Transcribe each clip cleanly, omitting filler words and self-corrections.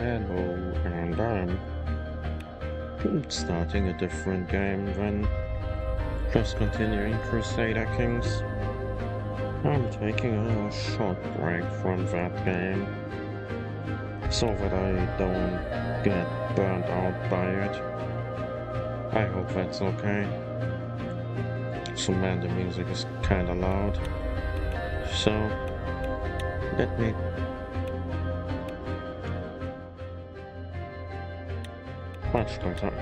Hello, and I'm starting a different game than just continuing Crusader Kings. I'm taking a short break from that game so that I don't get burnt out by it. I hope that's okay. So man, the music is kinda loud. So let me much better.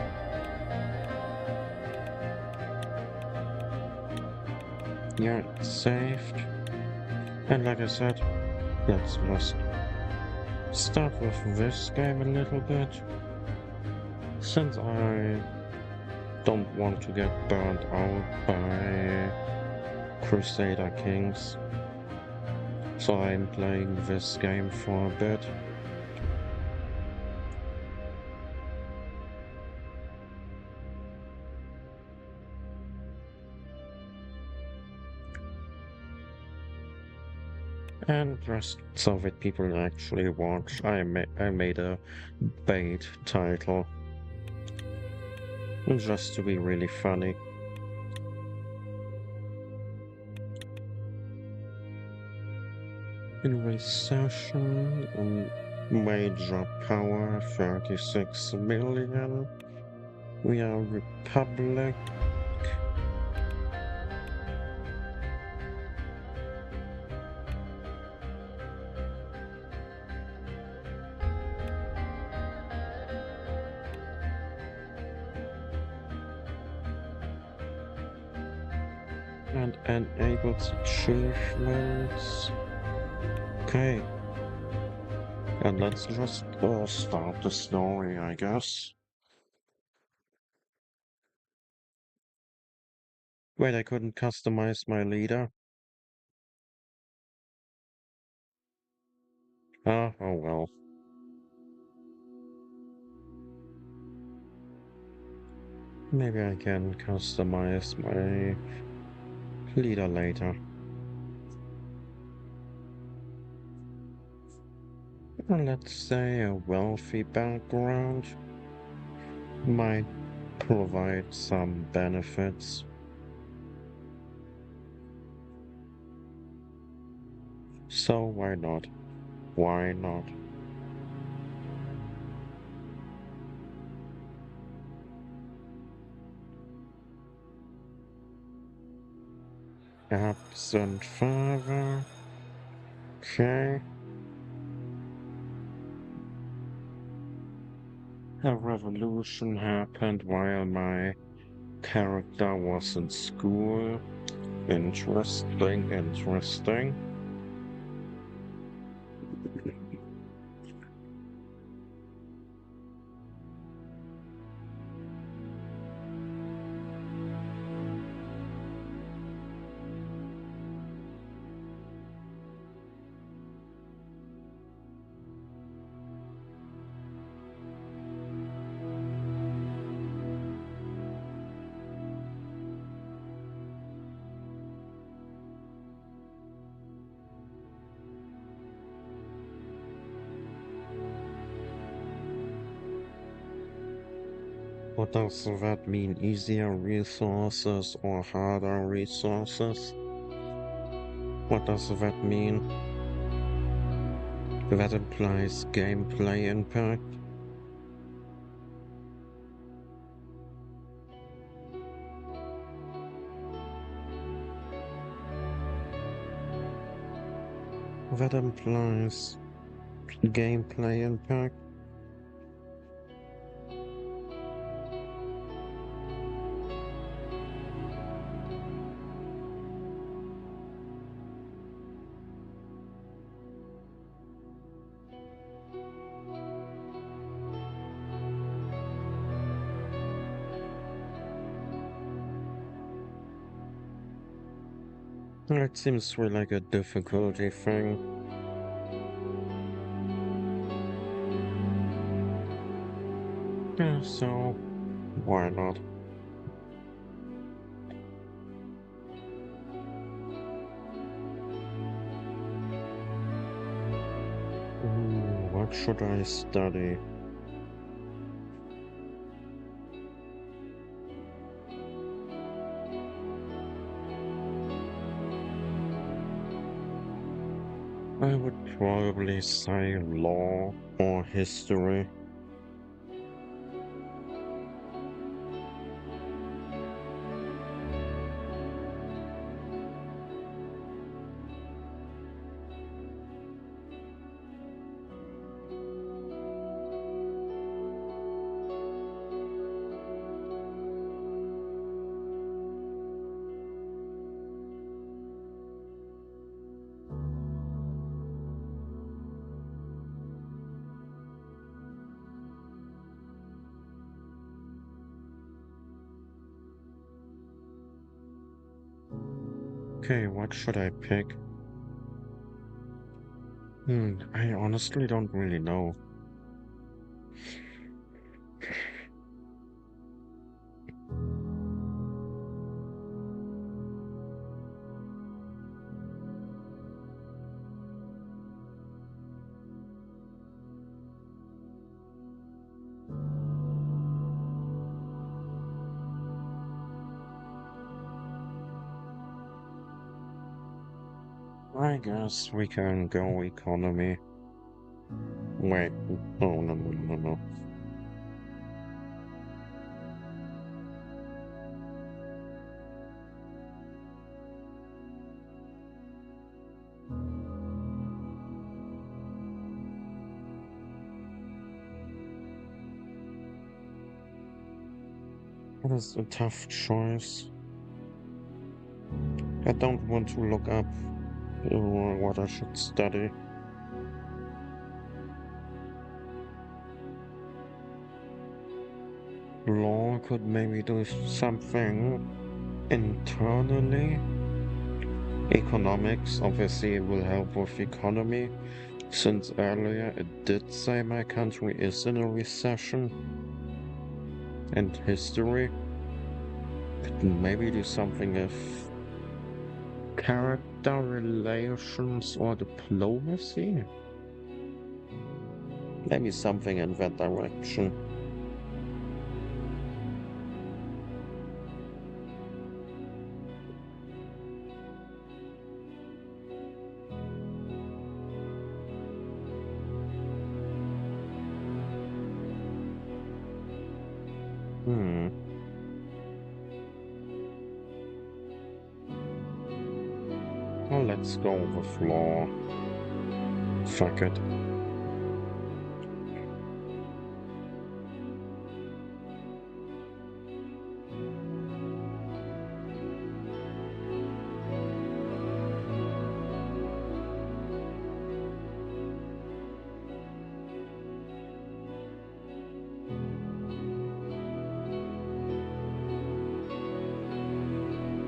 Yeah, it's saved. And like I said, let's just start with this game a little bit. Since I don't want to get burned out by Crusader Kings, so I'm playing this game for a bit. And just so that people actually watch, I made a bait title just to be really funny. In recession, major power 36 million. We are republic. And enables achievements. Okay. And let's just start the story, I guess. Wait, I couldn't customize my leader? Oh well. Maybe I can customize my leader later. Let's say a wealthy background might provide some benefits. So why not? Why not? Absent father. Okay. A revolution happened while my character was in school. Interesting, interesting. What does that mean? Easier resources or harder resources? What does that mean? That implies gameplay impact. That implies gameplay impact. It seems to be like a difficulty thing. Yeah, so why not? Ooh, what What should I study? I would probably say law or history. Okay, what should I pick? I honestly don't really know. I guess we can go economy. Wait, oh no, no, no, no. That is a tough choice. I don't want to look up what I should study. Law could maybe do something internally. Economics obviously will help with economy, since earlier it did say my country is in a recession. And history could maybe do something with character relations or diplomacy. Maybe something in that direction. Hmm. Well, let's go with law. Fuck it.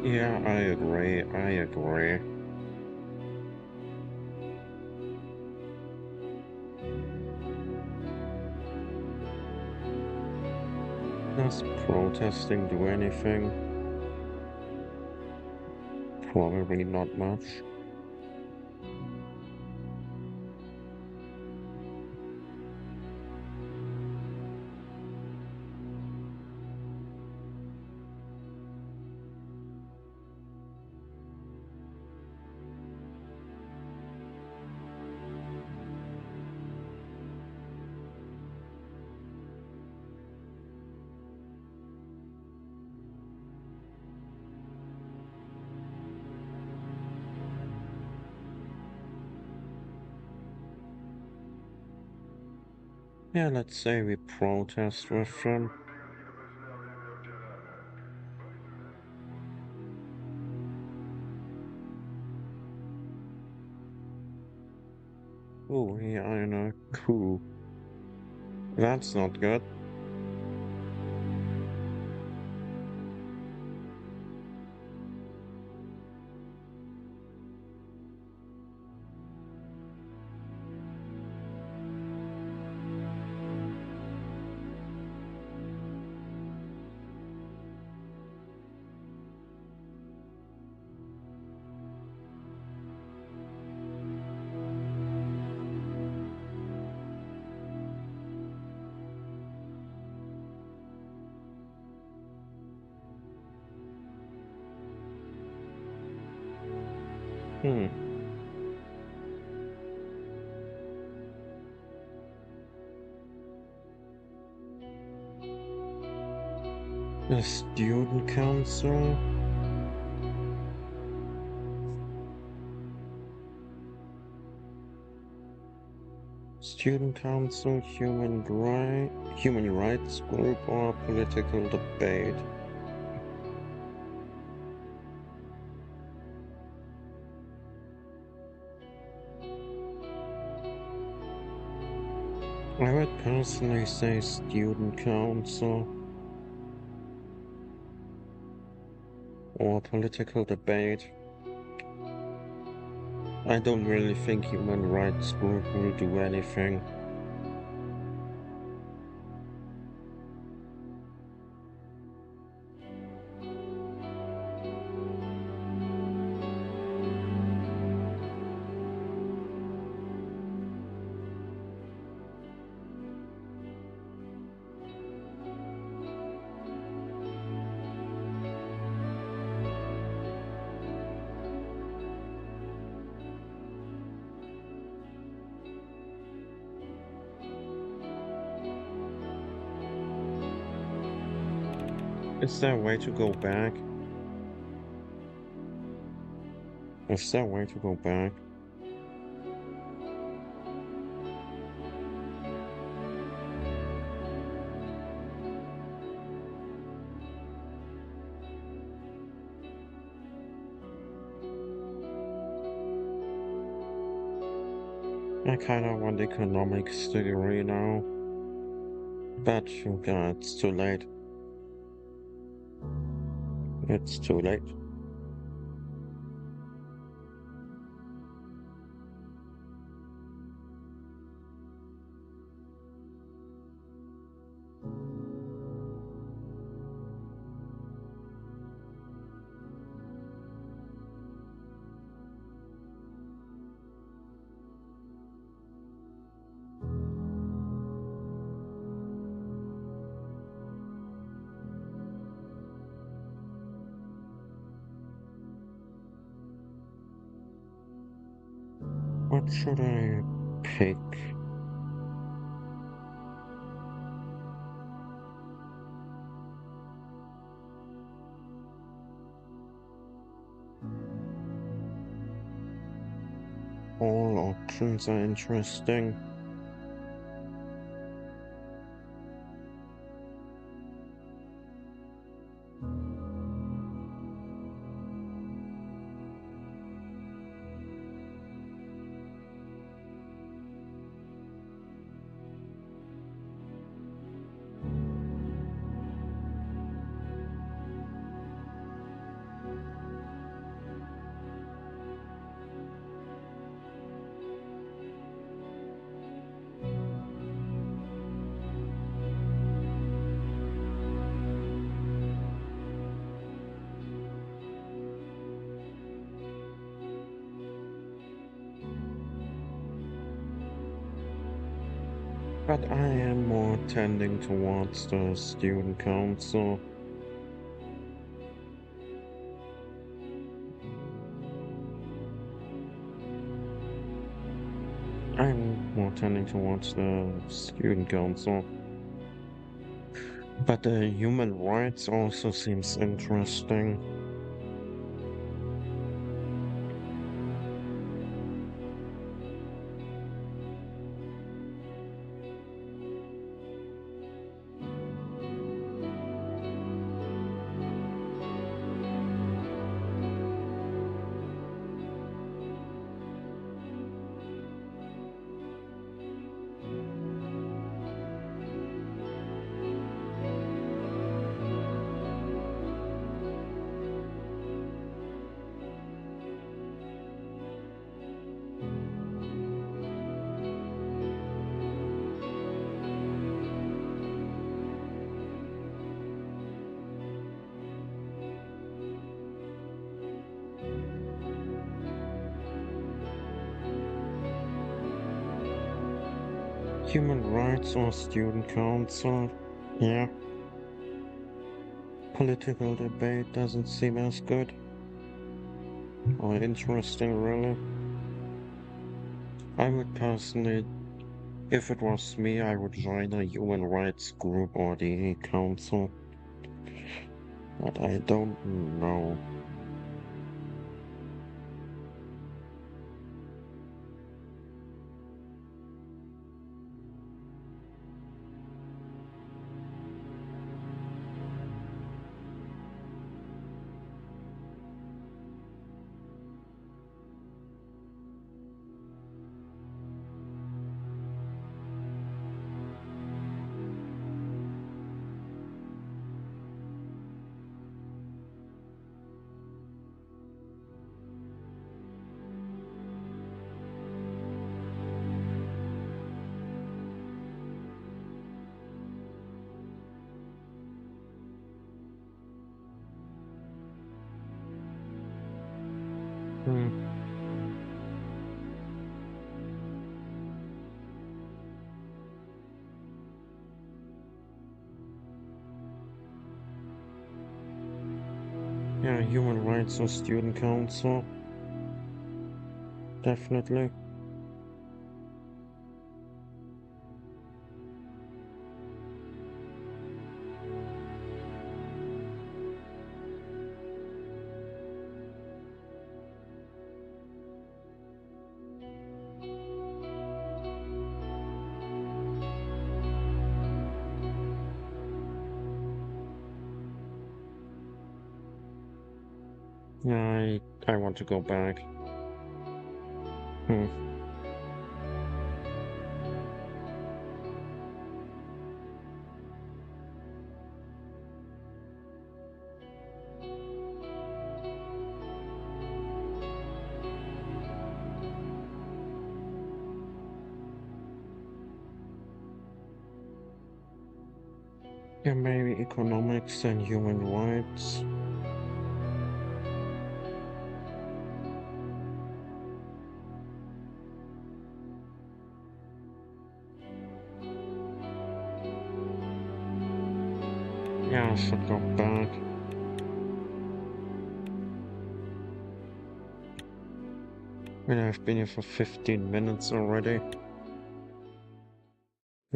Yeah, I agree. I agree. Does protesting do anything? Probably not much. Yeah, let's say we protest with them. Oh, yeah, I know. Cool. That's not good. Hmm. The student council? Student council, human rights group, or political debate? I would personally say student council or political debate. I don't really think human rights group will do anything. Is there a way to go back? Is there a way to go back? I kinda want economics degree now, but it's too late. It's too late. What should I pick? All options are interesting. But I am more tending towards the student council. I'm more tending towards the student council. But the human rights also seems interesting. Human rights or student council? Yeah. Political debate doesn't seem as good. Oh, interesting, really. I would personally, if it was me, I would join a human rights group or the council, but I don't know. Hmm. Yeah, human rights or student council, definitely. Yeah, I want to go back. Hmm. Yeah, maybe economics and human rights. Yeah, I should go back. And I've been here for 15 minutes already.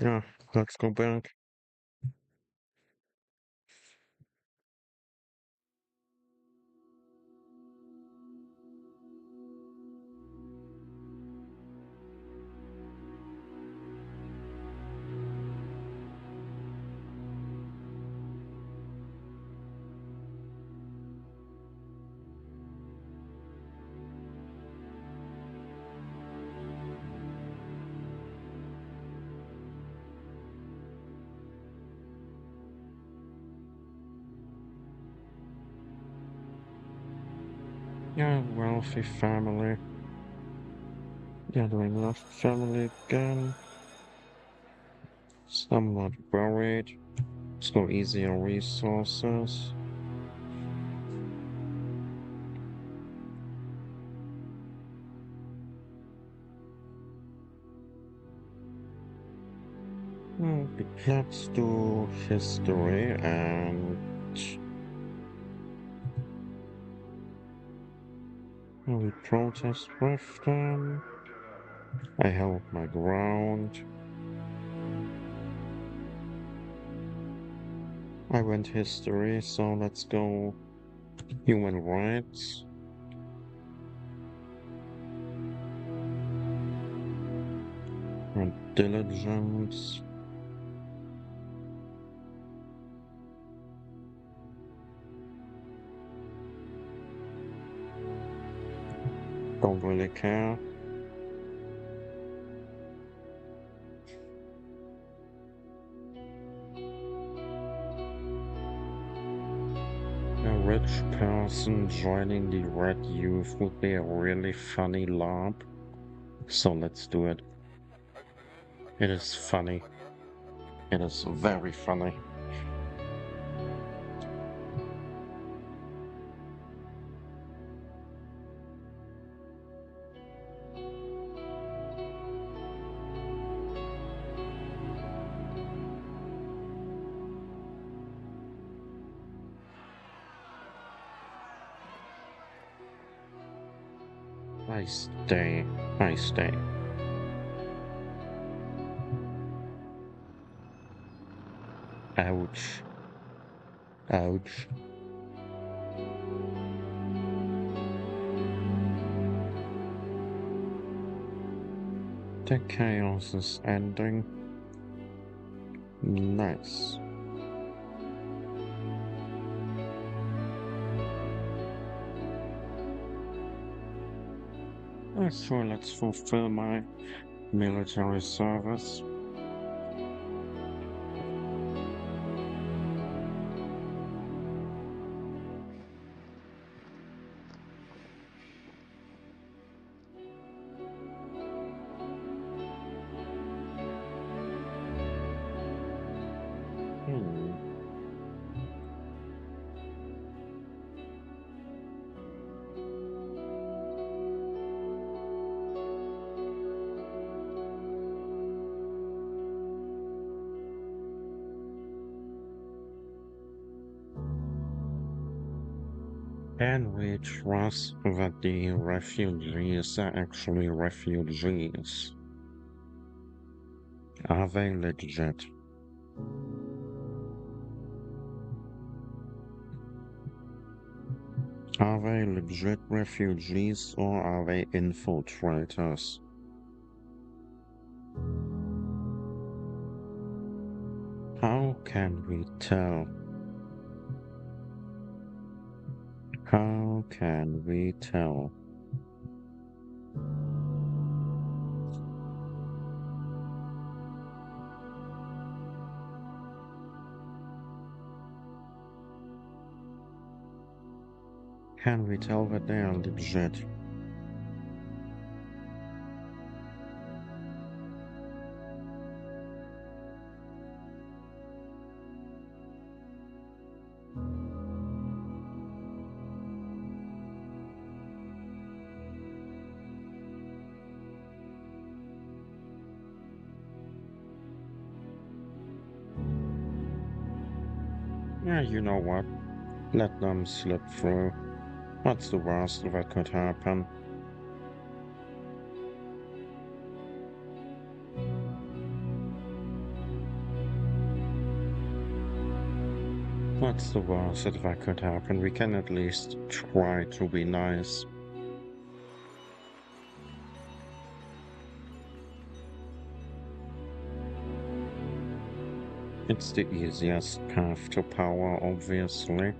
Yeah, let's go back. Yeah, wealthy family. Yeah, doing love family again. Somewhat worried. Let's go easier resources. Let's do history and we protest with them. I held my ground. I went history, so let's go human rights and diligence. Don't really care. A rich person joining the Red Youth would be a really funny LARP. So let's do it. It is funny. It is very funny. I stay. I stay. Ouch. Ouch. The chaos is ending. Nice. So let's fulfill my military service. Hmm. Can we trust that the refugees are actually refugees? Are they legit? Are they legit refugees or are they infiltrators? How can we tell? How can we tell? Can we tell that they are legit? Yeah, you know what? Let them slip through. What's the worst that could happen? What's the worst that could happen? We can at least try to be nice. It's the easiest path to power, obviously.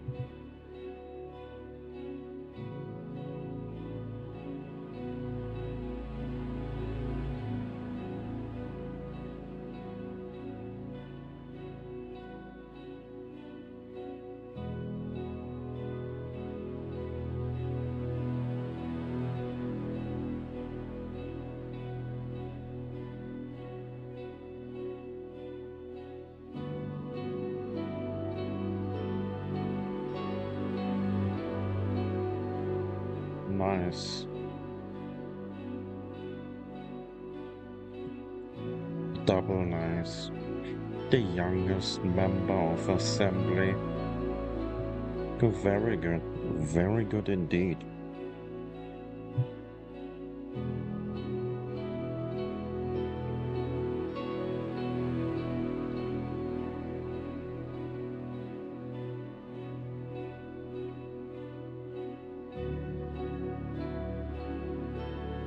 Nice. Double nice. The youngest member of assembly. Very good. Very good indeed.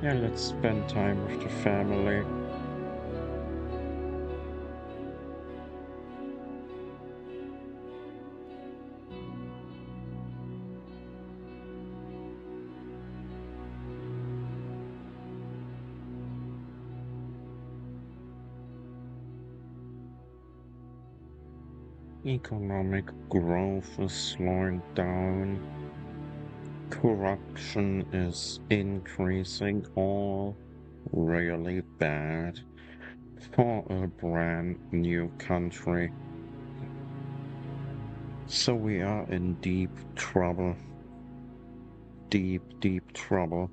Yeah, let's spend time with the family. Economic growth is slowing down. Corruption is increasing, all really bad for a brand new country. So we are in deep trouble. Deep, deep trouble.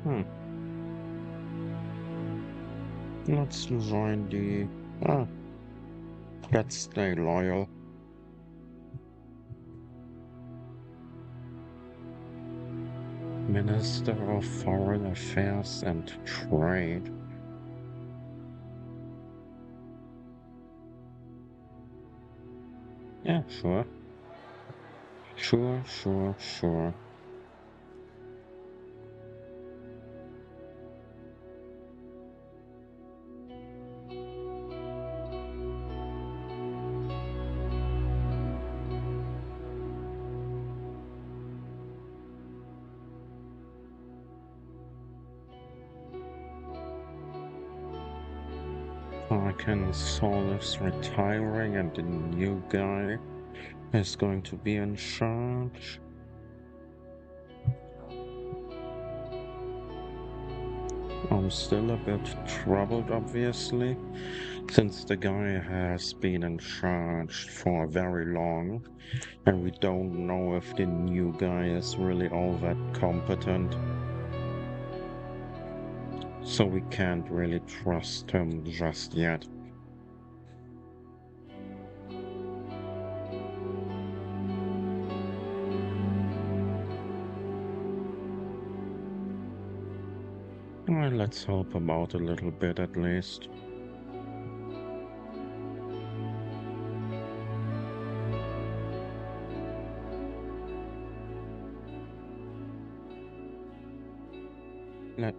Hmm. Let's join the... Ah, let's stay loyal. Minister of Foreign Affairs and Trade. Yeah, sure. Sure. Arkan Sol is retiring and the new guy is going to be in charge. I'm still a bit troubled, obviously, since the guy has been in charge for very long, and we don't know if the new guy is really all that competent. So we can't really trust him just yet. Well, let's help him out a little bit at least. Let,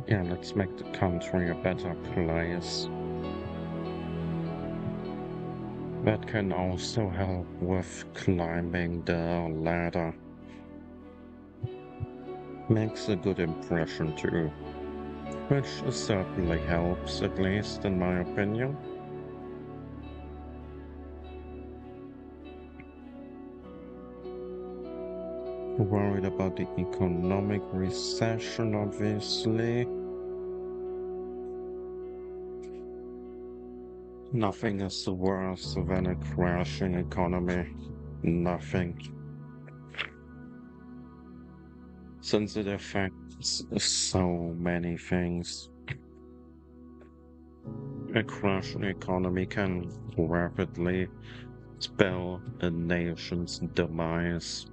yeah, let's make the country a better place. That can also help with climbing the ladder. Makes a good impression too, which certainly helps, at least in my opinion. Worried about the economic recession, obviously. Nothing is worse than a crashing economy. Nothing. Since it affects so many things. A crashing economy can rapidly spell a nation's demise.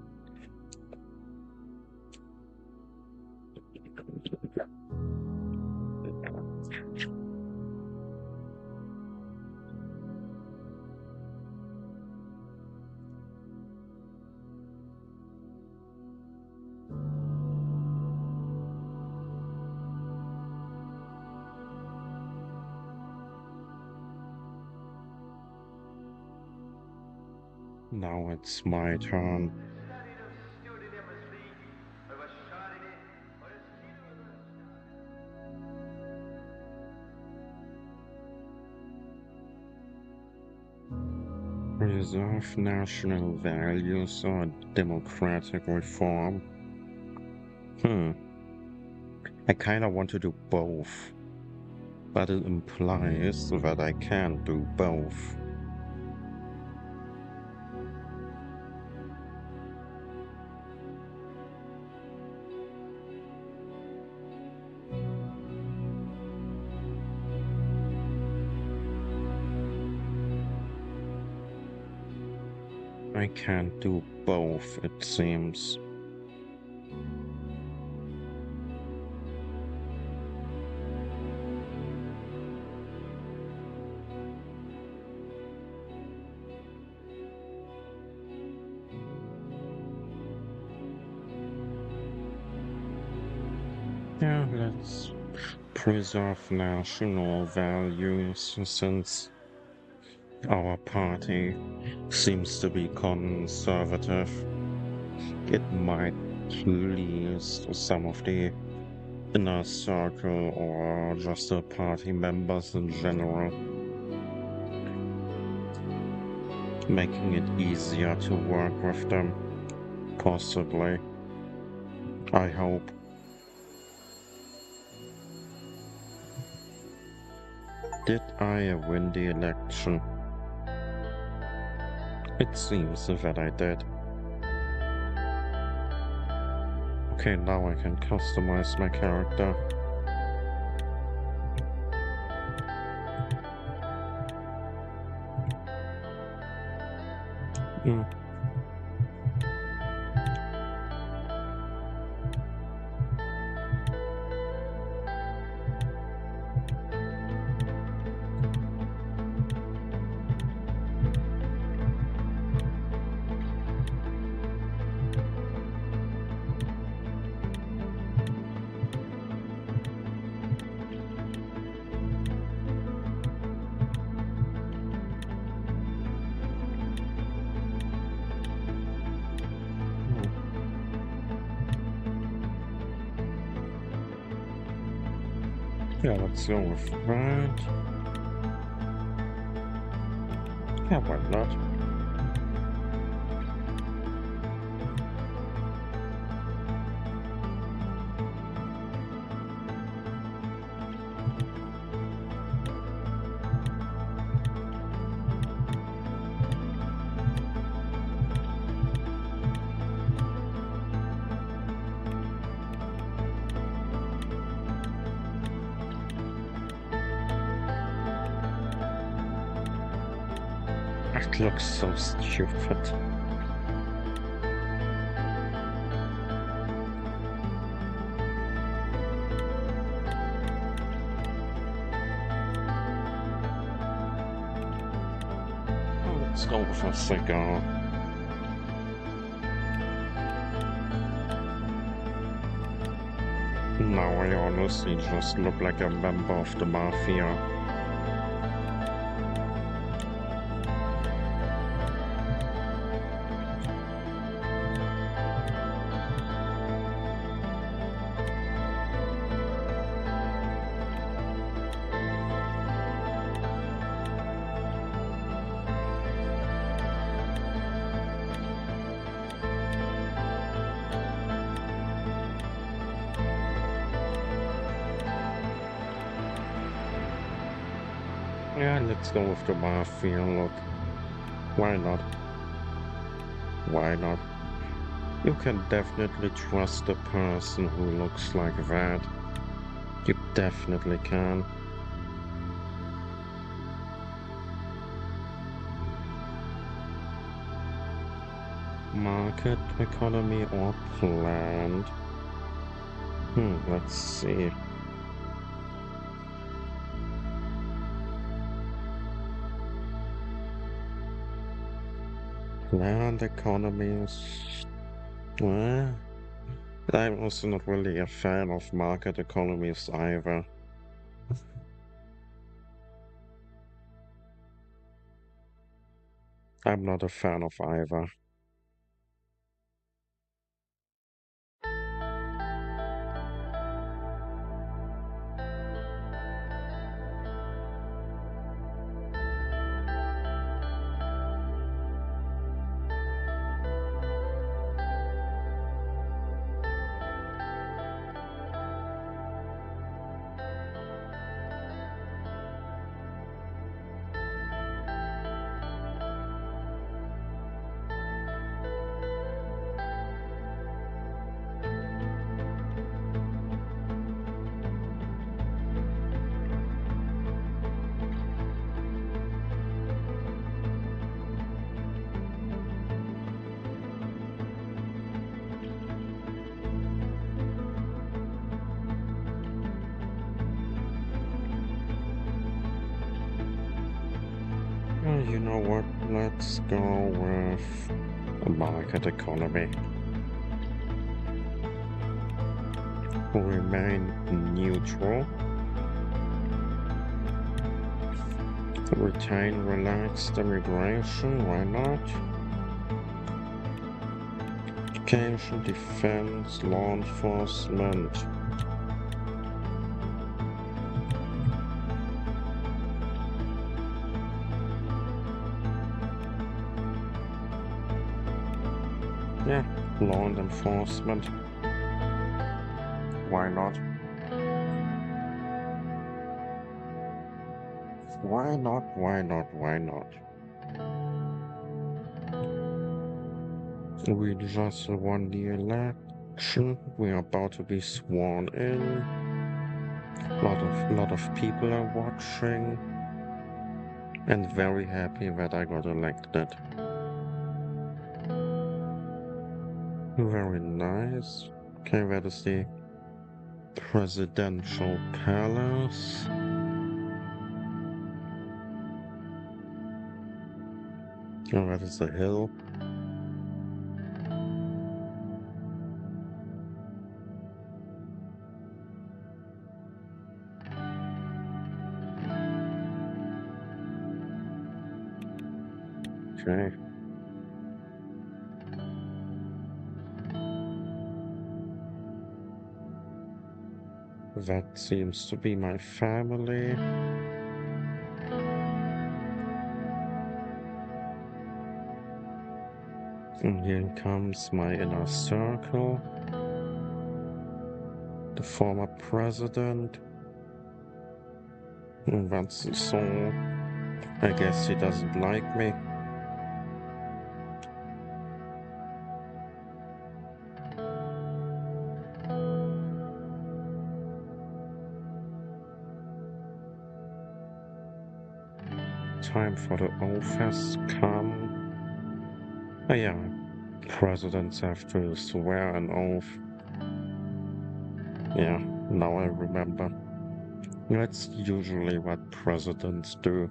Now it's my turn. Preserve national values or democratic reform? I kinda want to do both, but it implies that I can't do both. I can't do both, it seems. Yeah, let's preserve national values since our party seems to be conservative. It might please some of the inner circle or just the party members in general, making it easier to work with them, possibly. I hope. Did I win the election? It seems that I did. Okay, now I can customize my character. Hmm. Yeah, let's go with that. Yeah, why not? It looks so stupid. Let's go with a cigar. Now I honestly just look like a member of the mafia. Yeah, let's go with the mafia look. Why not? Why not? You can definitely trust a person who looks like that. You definitely can. Market, economy, or planned? Let's see. Planned economies. Well, I'm also not really a fan of market economies either. I'm not a fan of either. You know what? Let's go with a market economy. Remain neutral. Retain relaxed immigration. Why not? Education, defense, law enforcement. Yeah, law and enforcement. Why not? Why not? Why not? Why not? We just 1 year left. election. We are about to be sworn in. Lot of people are watching, and very happy that I got elected. Very nice. Okay, that is the presidential palace. Oh, that is the hill. Okay. That seems to be my family. And here comes my inner circle. The former president. And that's the song. I guess he doesn't like me. Time for the oath has come. Oh yeah, presidents have to swear an oath. Yeah, now I remember. That's usually what presidents do.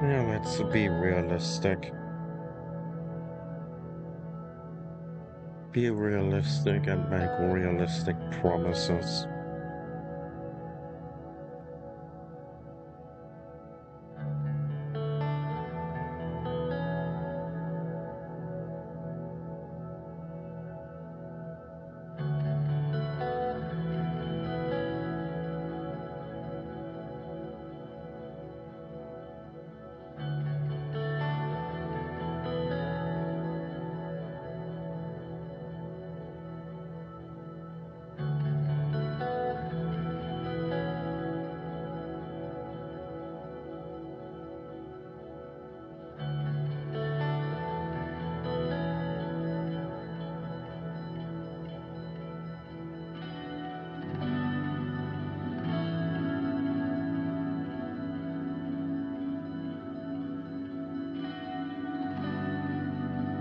Yeah, let's be realistic. Be realistic and make realistic promises.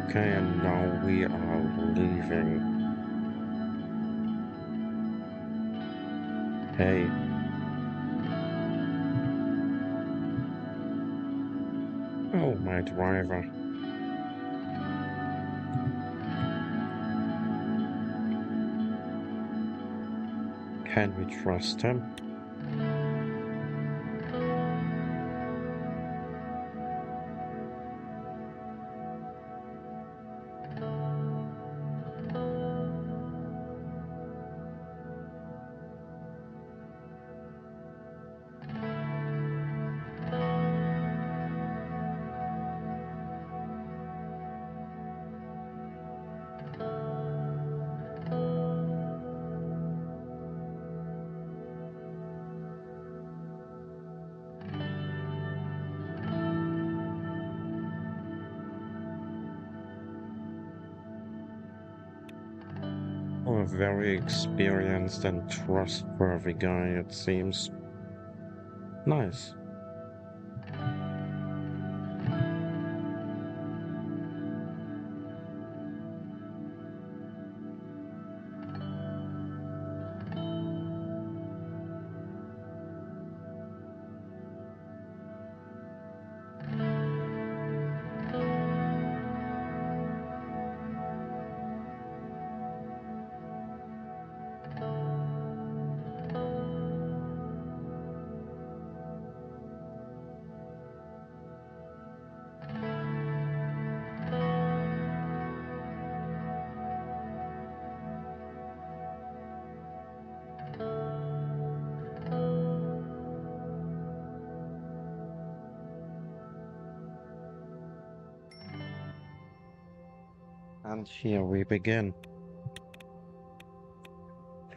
Okay, and now we are leaving. Hey, oh, my driver. Can we trust him? Oh, a very experienced and trustworthy guy, it seems. Nice. And here we begin.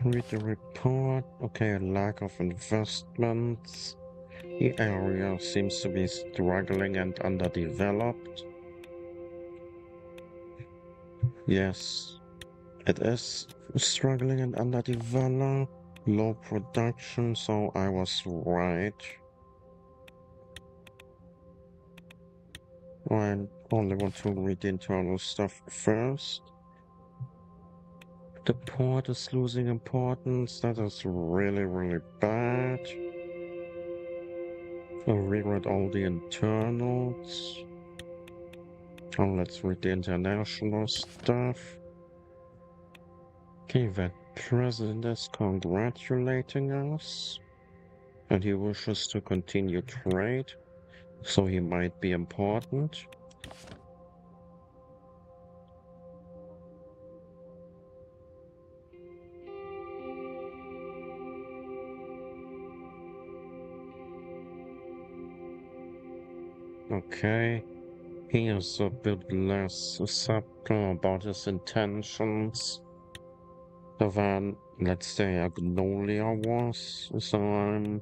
Read the report. Okay, a lack of investments. The area seems to be struggling and underdeveloped. Yes, it is struggling and underdeveloped. Low production, so I was right. I only want to read the internal stuff first. The port is losing importance. That is really, really bad. I'll reread all the internals. Oh, let's read the international stuff. Okay, that president is congratulating us. And he wishes to continue trade, so he might be important. Okay, he is a bit less subtle about his intentions than, let's say, Agnolia was, so I'm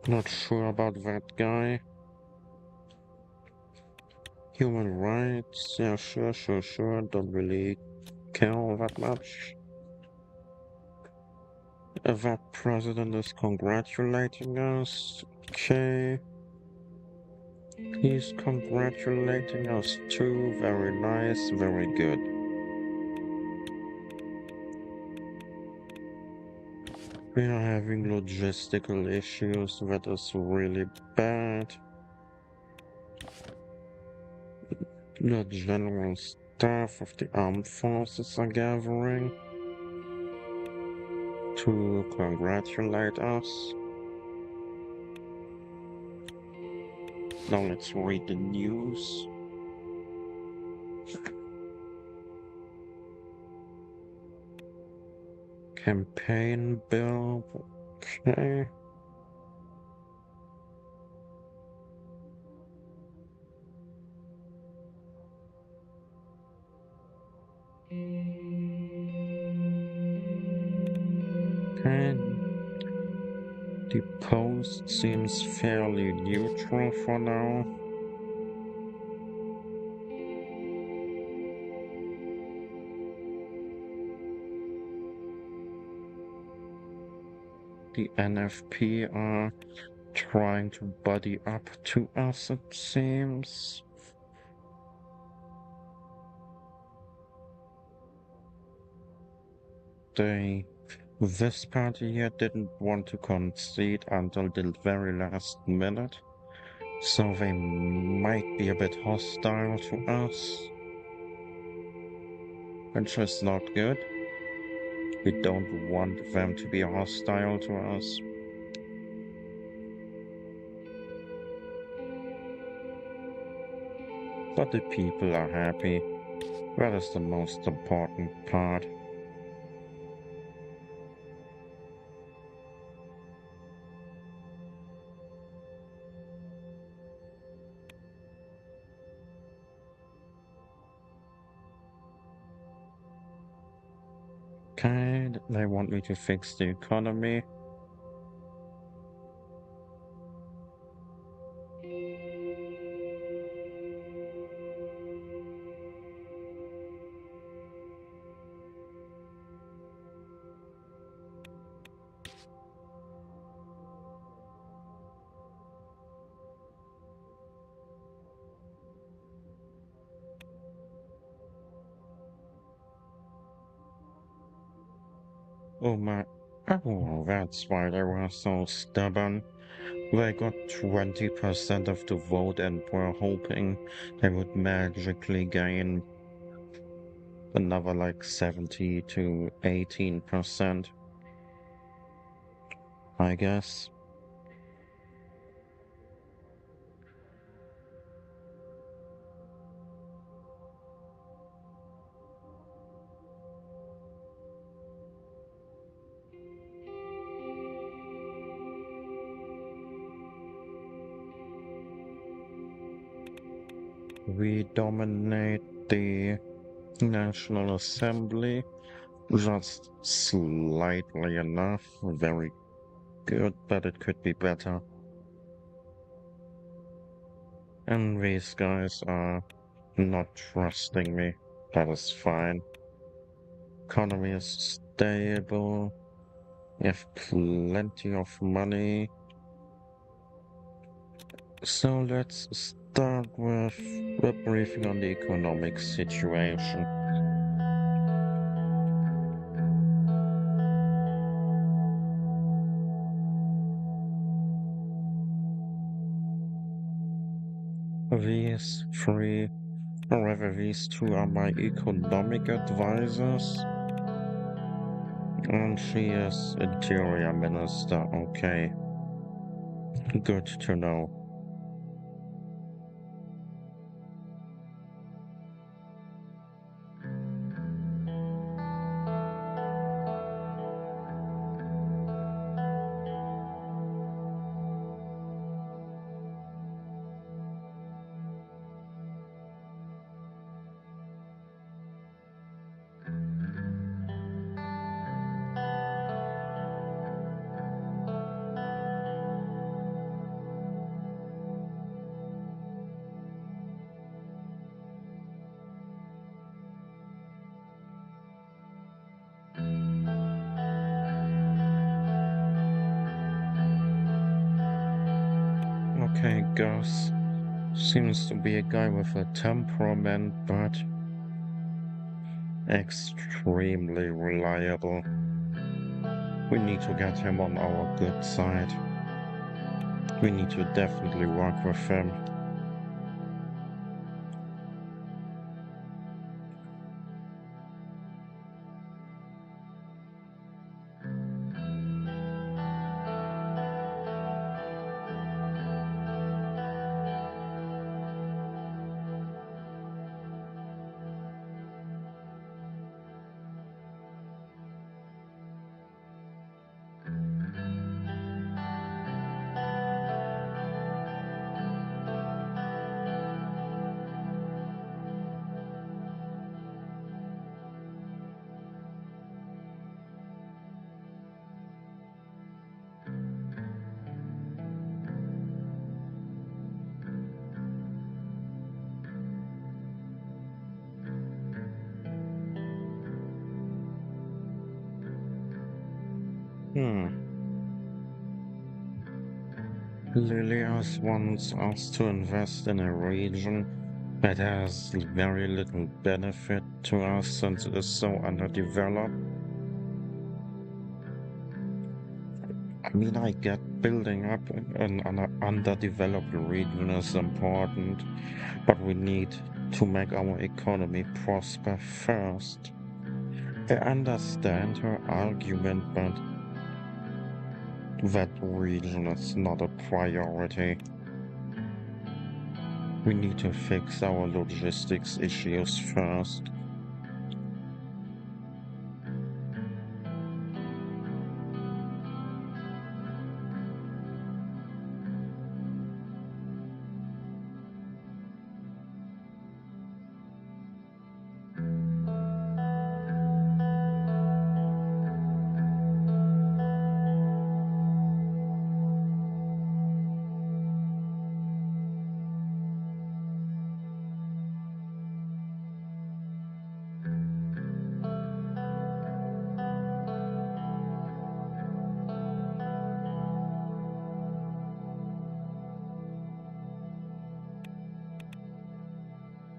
not sure about that guy. Human rights, yeah, sure, don't really care all that much. That president is congratulating us. Okay. He's congratulating us too. Very nice, very good. We are having logistical issues. That is really bad. The general staff of the armed forces are gathering to congratulate us. Now let's read the news. Campaign bill. Okay. Okay. The post seems fairly neutral for now. The NFP are trying to buddy up to us, it seems. This party here didn't want to concede until the very last minute, so they might be a bit hostile to us, which is not good. We don't want them to be hostile to us. But the people are happy. That is the most important part. Okay, they want me to fix the economy. Oh my, oh, that's why they were so stubborn. They got 20% of the vote and were hoping they would magically gain another like 70 to 18%, I guess. We dominate the National Assembly, just slightly enough. Very good, but it could be better. And these guys are not trusting me. That is fine. Economy is stable. We have plenty of money. So let's start with a briefing on the economic situation. These three, or rather these two, are my economic advisors. And she is Interior Minister. Okay, good to know. Okay, Gus seems to be a guy with a temperament, but extremely reliable. We need to get him on our good side. We need to definitely work with him. Hmm. Lilias wants us to invest in a region that has very little benefit to us since it is so underdeveloped. I mean, I get building up an underdeveloped region is important, but we need to make our economy prosper first. I understand her argument, but that region is not a priority. We need to fix our logistics issues first.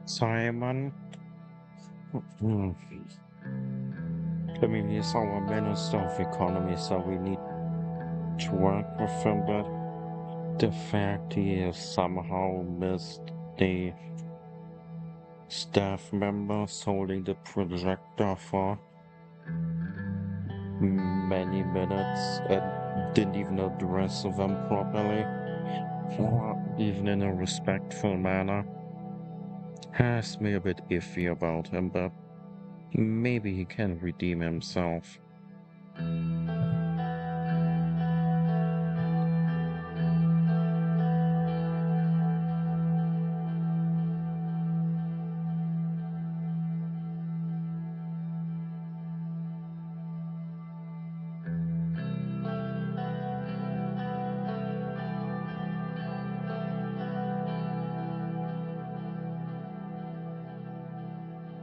Simon, hmm, I mean, he's our Minister of Economy, so we need to work with him, but the fact he has somehow missed the staff members holding the projector for many minutes and didn't even address them properly, or even in a respectful manner, has me a bit iffy about him, but maybe he can redeem himself.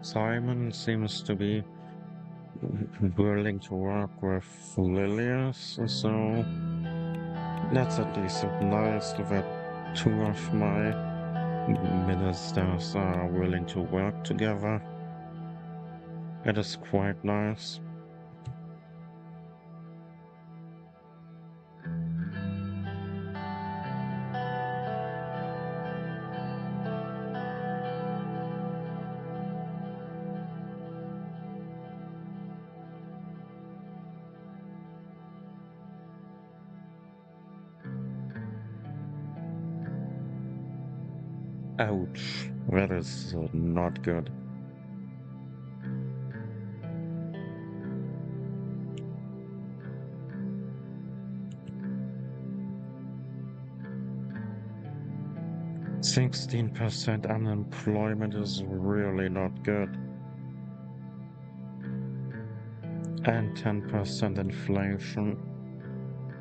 Simon seems to be willing to work with Lilius, so that's at least nice that two of my ministers are willing to work together. It is quite nice. Ouch, that is not good. 16% unemployment is really not good. And 10% inflation.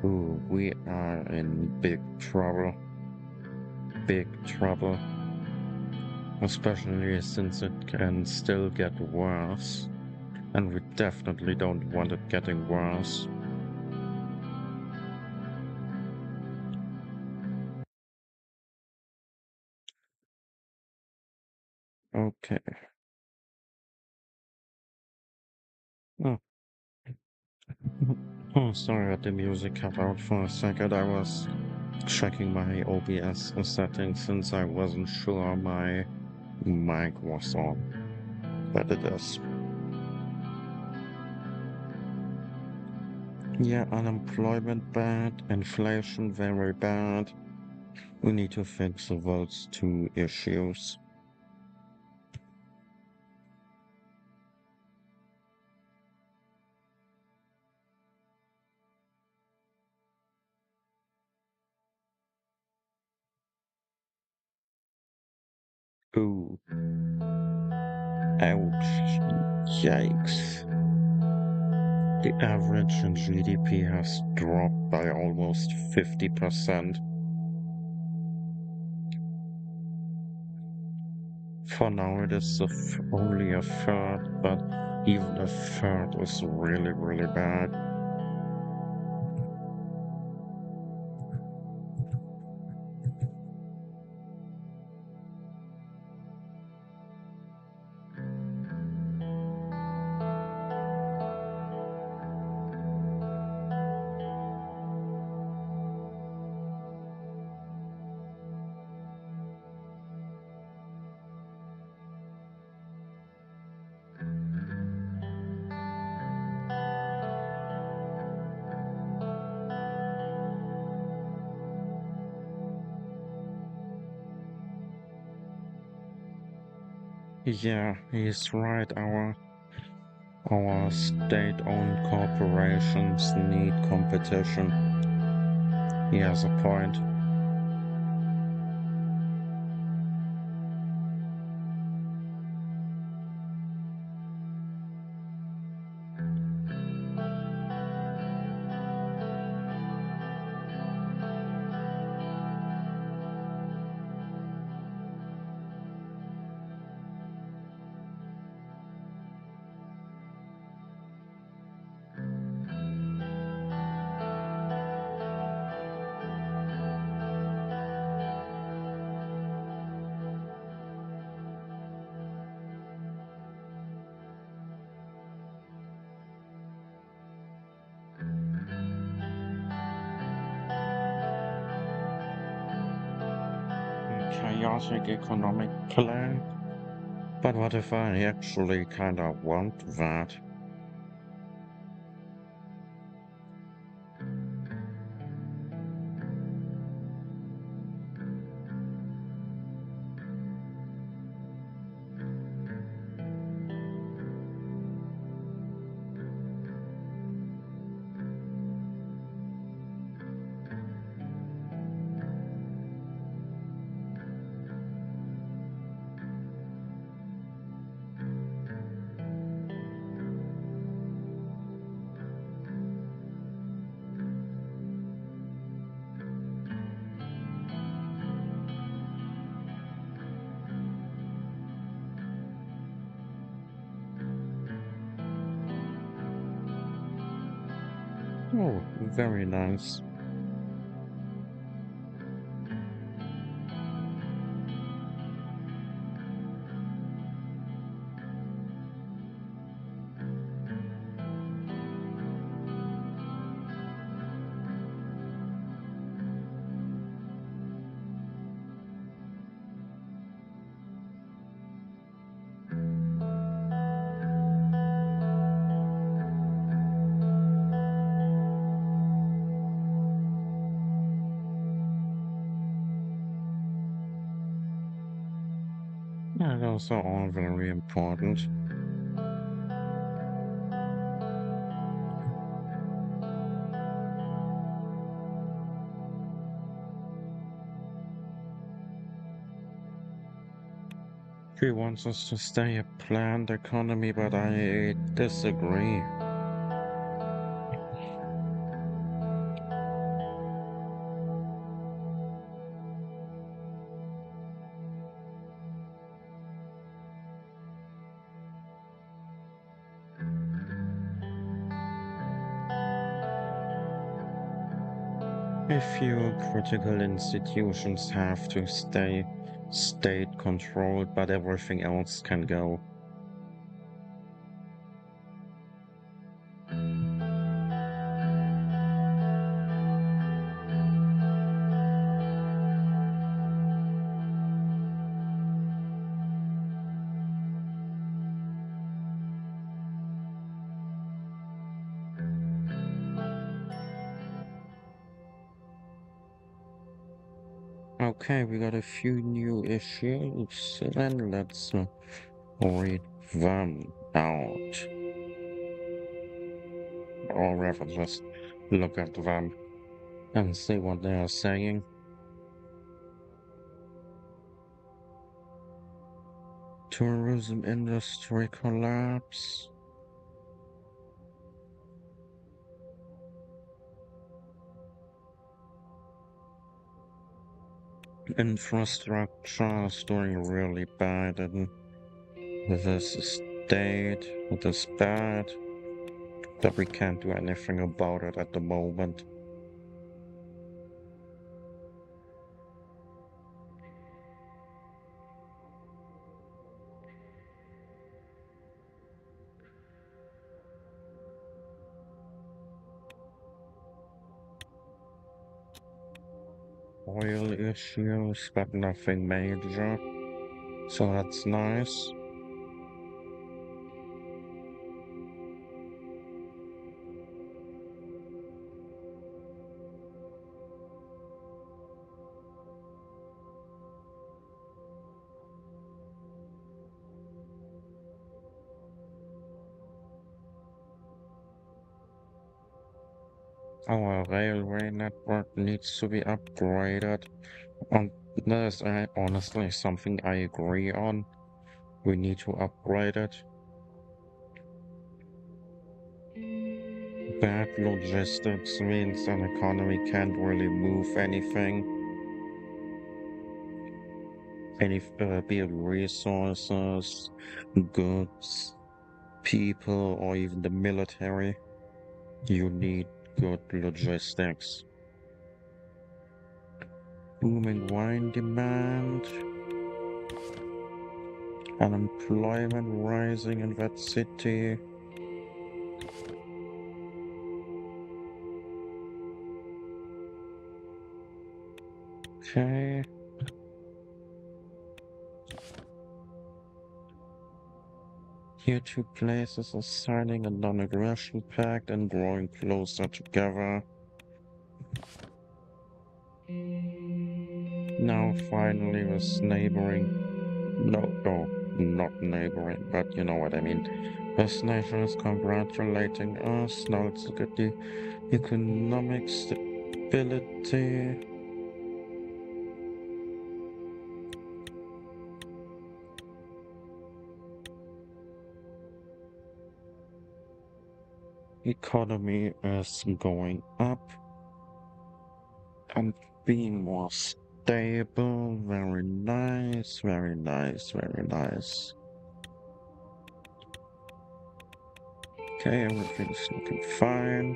Ooh, we are in big trouble. Big trouble. Especially since it can still get worse. And we definitely don't want it getting worse. Okay. Oh, oh, sorry that the music cut out for a second. I was checking my OBS settings since I wasn't sure my mic was on. But it is. Yeah, unemployment bad, inflation very bad. We need to fix those two issues. Ooh, ouch, yikes. The average in GDP has dropped by almost 50%. For now, it is only a third, but even a third is really, really bad. Yeah, he's right. Our state-owned corporations need competition. He has a point. Chaotic economic plan. But what if I actually kinda want that? Oh, very nice. Yeah, those are all very important. She wants us to stay a planned economy, but I disagree. A few critical institutions have to stay state controlled, but everything else can go. Okay, we got a few new issues, and let's read them out. Or rather, just look at them and see what they are saying. Tourism industry collapse. Infrastructure is doing really bad in this state. It is bad that we can't do anything about it at the moment. Oil issues, but nothing major. So that's nice. Our railway network needs to be upgraded. And that is honestly something I agree on. We need to upgrade it. Bad logistics means an economy can't really move anything. Be it resources, goods, people, or even the military. You need good logistics. Booming wine demand, unemployment rising in that city. Okay. Here two places are signing a non-aggression pact and growing closer together. Now finally this neighboring, no, not neighboring, but you know what I mean. This nation is congratulating us. Now let's look at the economic stability. Economy is going up and being more stable. Very nice, very nice, very nice. Okay, everything's looking fine.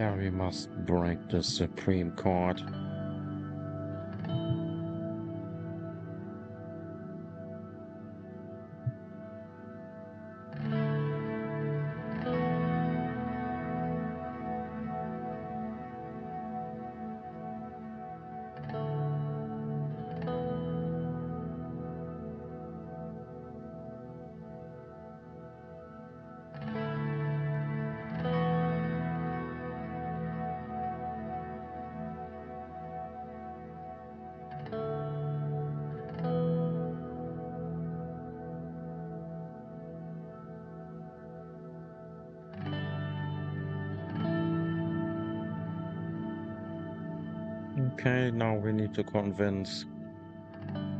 Yeah, we must break the Supreme Court. Okay, now we need to convince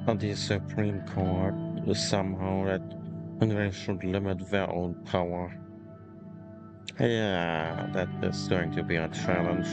the Supreme Court somehow that they should limit their own power. Yeah, that is going to be a challenge.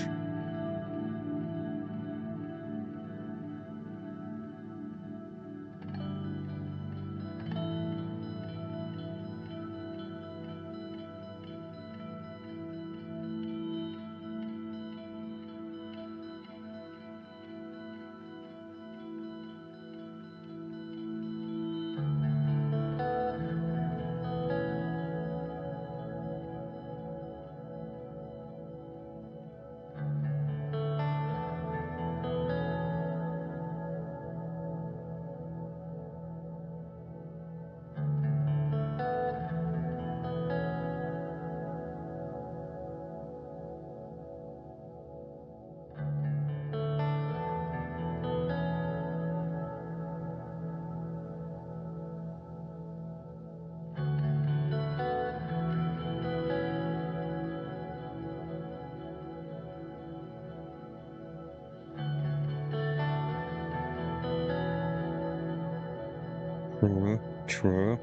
True, true.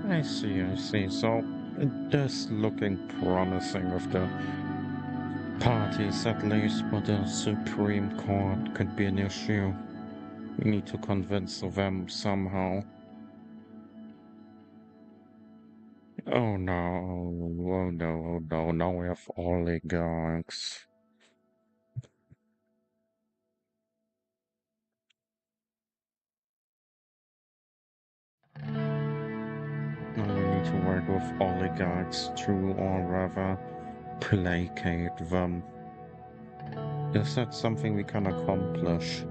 I see, I see. So it is looking promising with the parties at least, but the Supreme Court could be an issue. We need to convince them somehow. Oh no, oh no, oh no, now we have oligarchs. Now we need to work with oligarchs to, or rather, placate them. Is that something we can accomplish?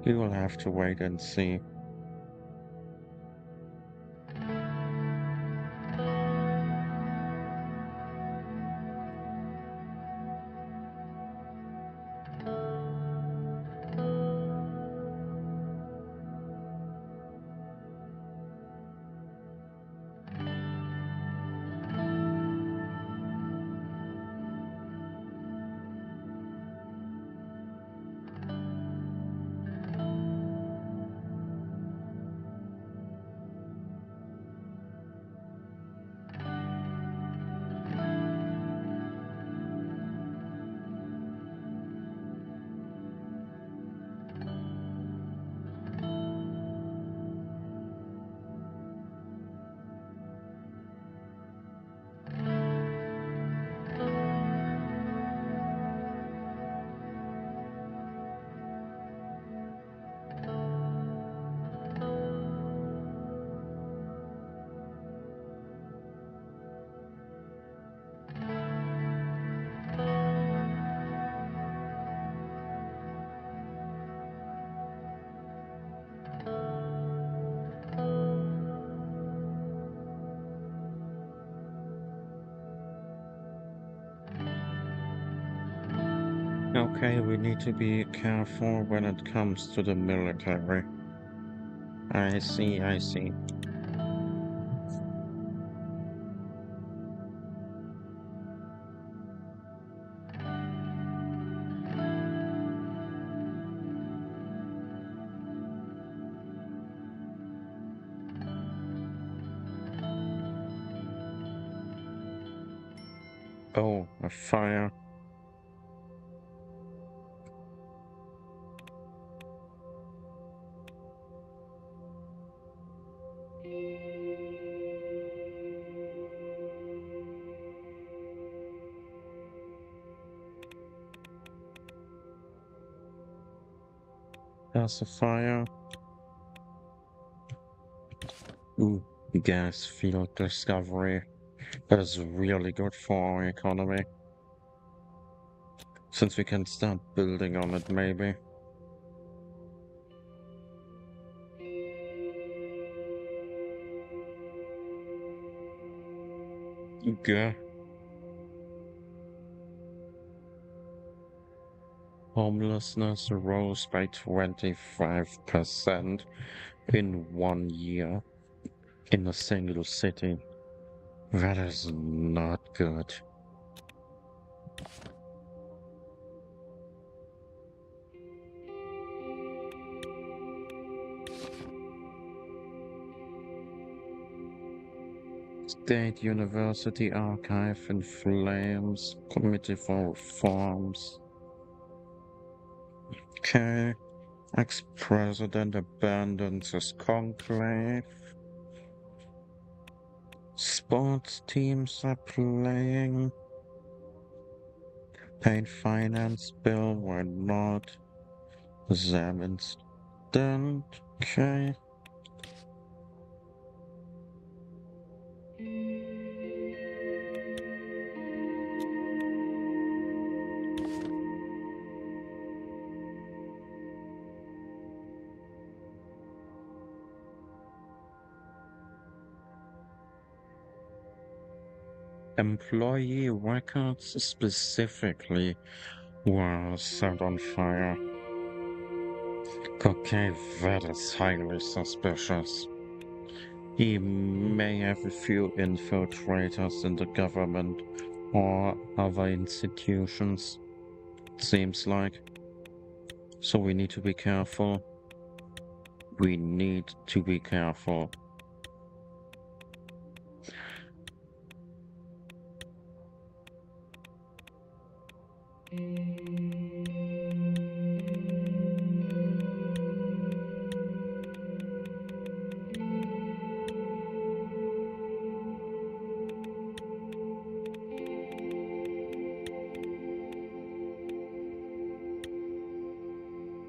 We will have to wait and see. Okay, we need to be careful when it comes to the military. I see, I see. Oh, a fire. There's a fire. Ooh, gas field discovery. That is really good for our economy. Since we can start building on it, maybe. Yeah. Homelessness rose by 25% in 1 year in a single city. That is not good. State University Archive in flames. Committee for Reforms. Okay. Ex-president abandons his conclave. Sports teams are playing. Paid finance bill, why not? Zam instant. Okay. Employee records specifically were set on fire. Okay, that is highly suspicious. He may have a few infiltrators in the government or other institutions, seems like. So we need to be careful. We need to be careful.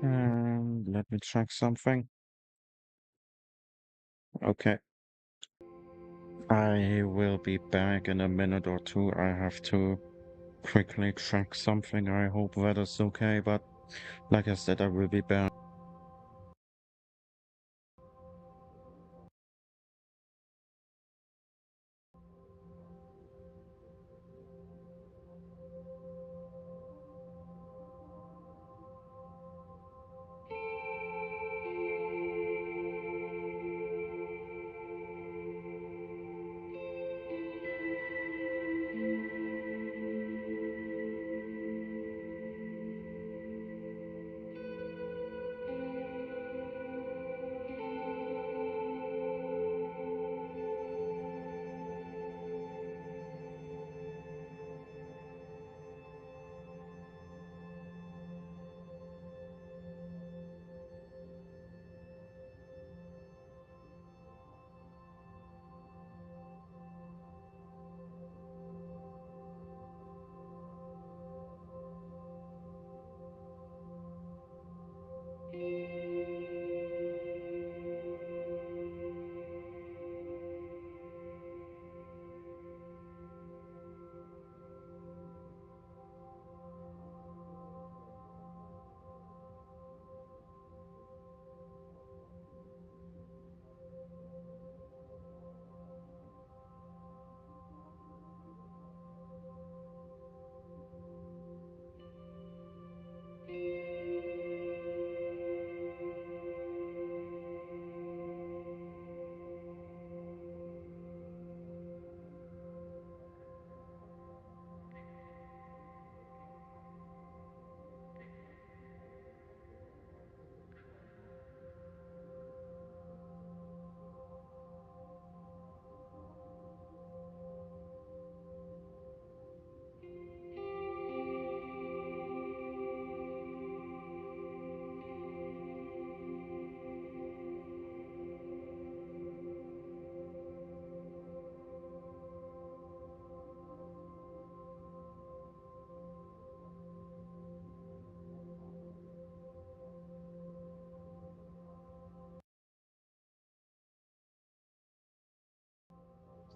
And let me check something. Okay. I will be back in a minute or two. I have to quickly check something. I hope that is okay, but like I said, I will be back.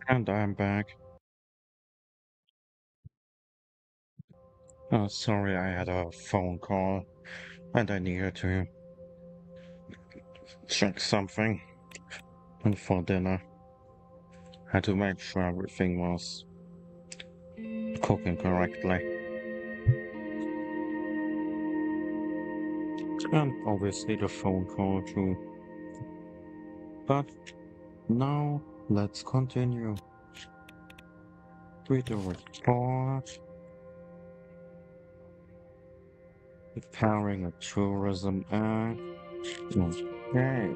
And I'm back. Sorry, I had a phone call and I needed to check something. And for dinner, had to make sure everything was cooking correctly. And obviously the phone call too. But now let's continue with the report. Preparing a tourism act. Okay.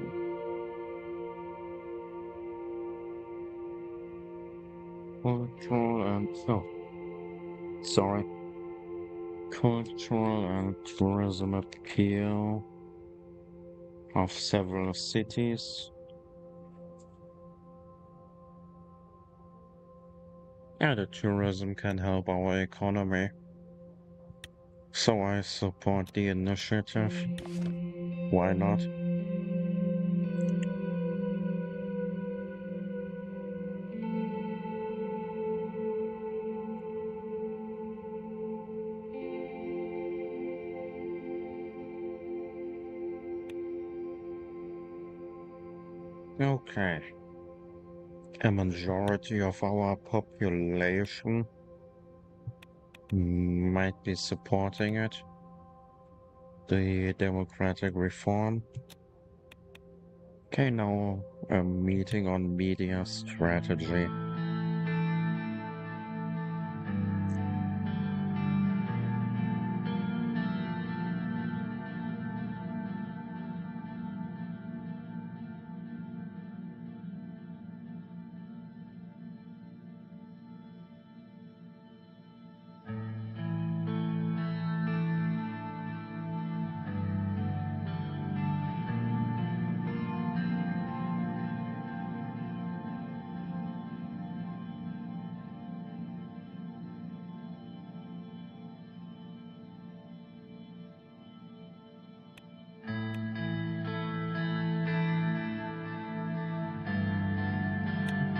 Cultural and sorry. Cultural and tourism appeal of several cities. Yeah, the tourism can help our economy. So I support the initiative. Why not? Okay. A majority of our population might be supporting it. The democratic reform. Okay, now a meeting on media strategy.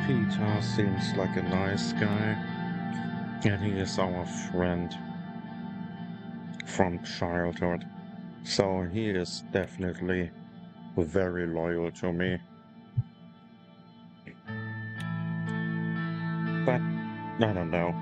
Peter seems like a nice guy, and he is our friend from childhood. So he is definitely very loyal to me. But I don't know.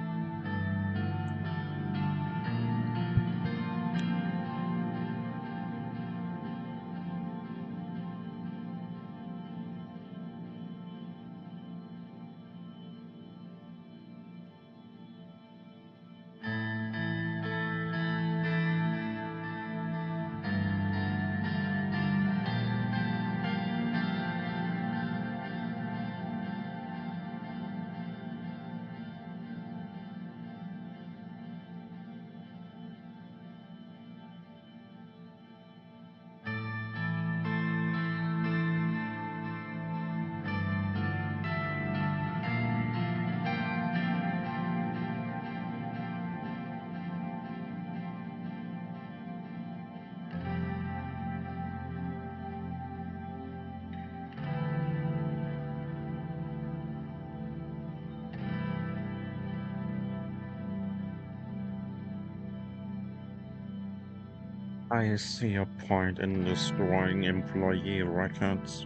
I see a point in destroying employee records.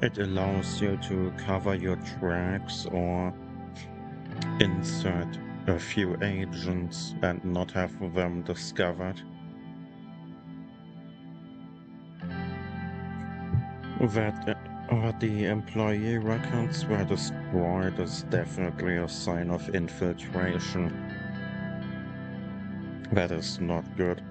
It allows you to cover your tracks or insert a few agents and not have them discovered. That the employee records were destroyed is definitely a sign of infiltration. That is not good.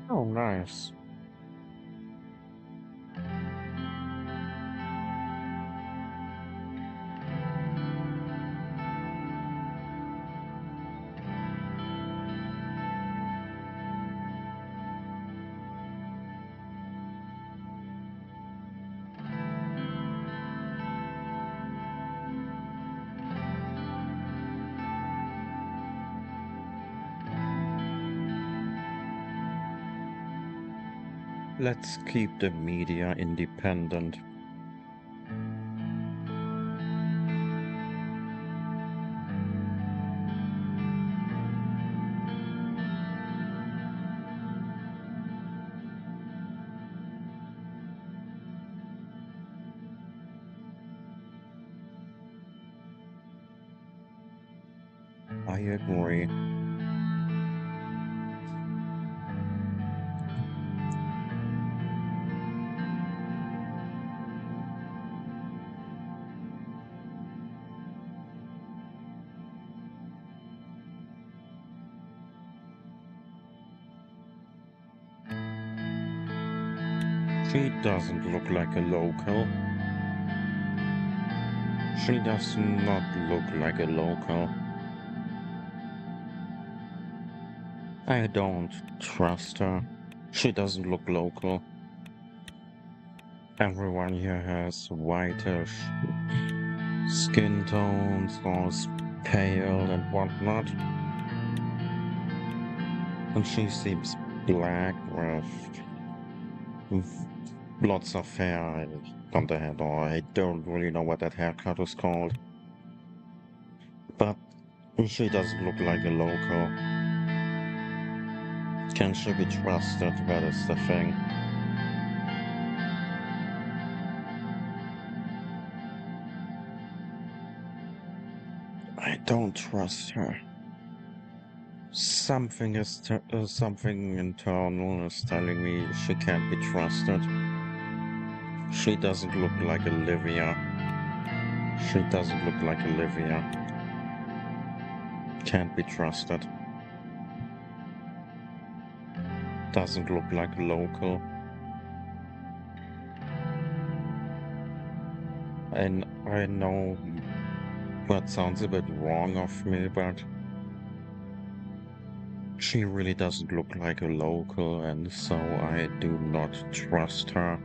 Oh, nice. Let's keep the media independent. I agree. She doesn't look like a local. She does not look like a local. I don't trust her. She doesn't look local. Everyone here has whitish skin tones, all pale and whatnot. And she seems black with lots of hair on the head, or I don't really know what that haircut is called. But she doesn't look like a local. Can she be trusted? That is the thing. I don't trust her. Something internal is telling me she can't be trusted. She doesn't look like Olivia. She doesn't look like Olivia. Can't be trusted. Doesn't look like local. And I know that sounds a bit wrong of me, but she really doesn't look like a local, and so I do not trust her.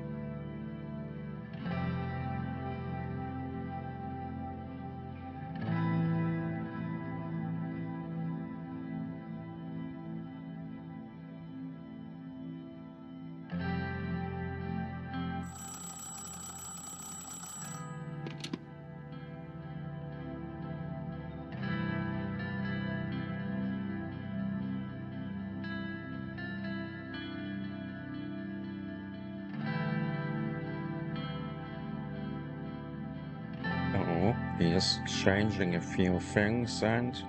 Oh, he is changing a few things and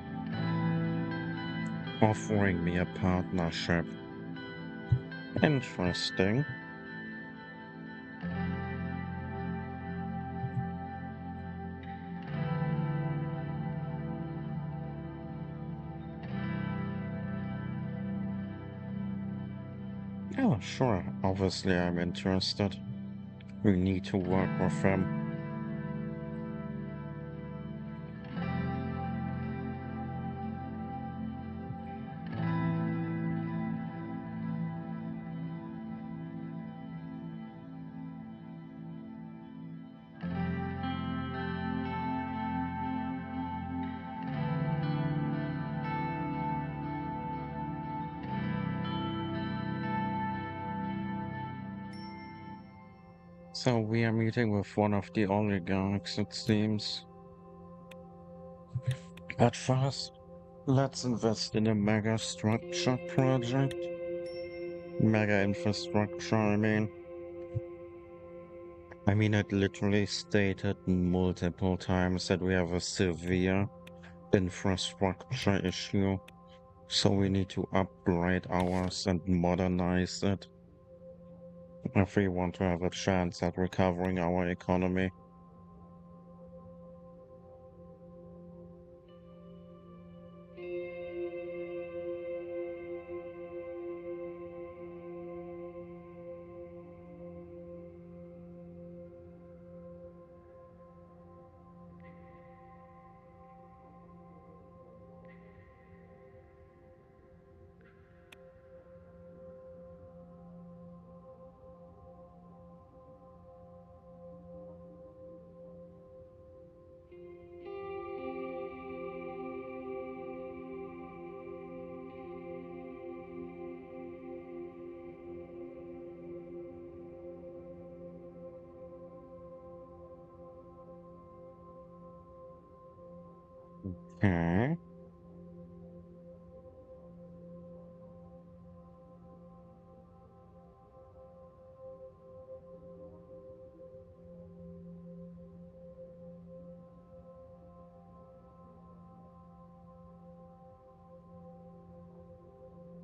offering me a partnership. Interesting. Oh, sure. Obviously, I'm interested. We need to work with him. So we are meeting with one of the oligarchs, it seems. At first, let's invest in a mega structure project. Mega infrastructure, I mean. It literally stated multiple times that we have a severe infrastructure issue. So we need to upgrade ours and modernize it if we want to have a chance at recovering our economy. Okay.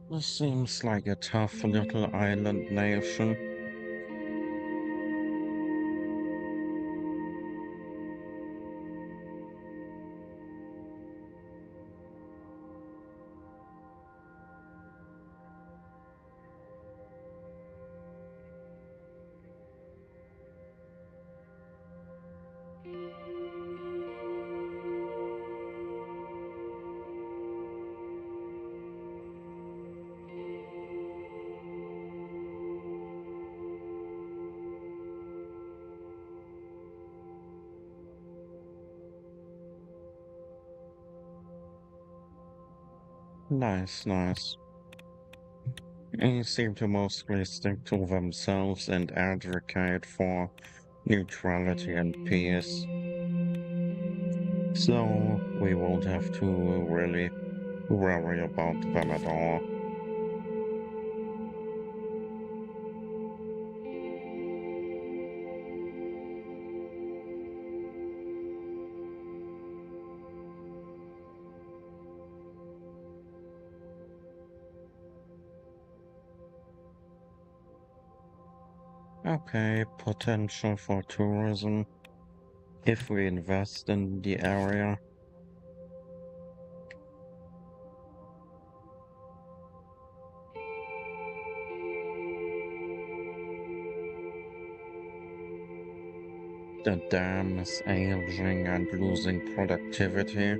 This seems like a tough little island nation. Nice, nice. They seem to mostly stick to themselves and advocate for neutrality and peace. So we won't have to really worry about them at all. Okay, potential for tourism if we invest in the area. The dam is aging and losing productivity.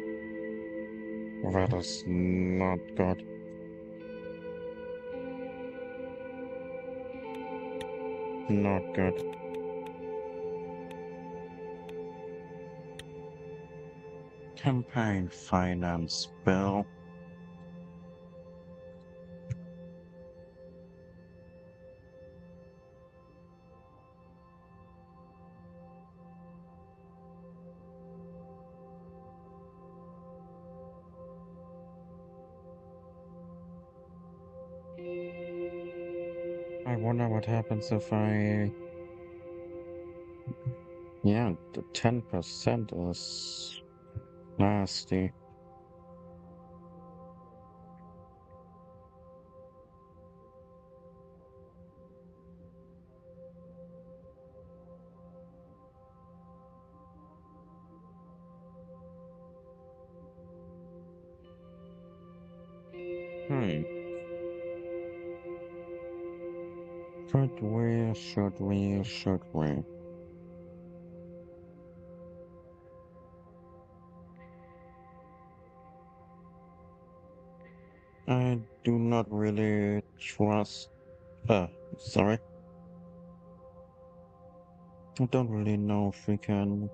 That is not good. Not good. Campaign finance bill. I wonder what happens if I. Yeah, the 10% is nasty. Hmm. Should we? I do not really trust. Sorry. I don't really know if we can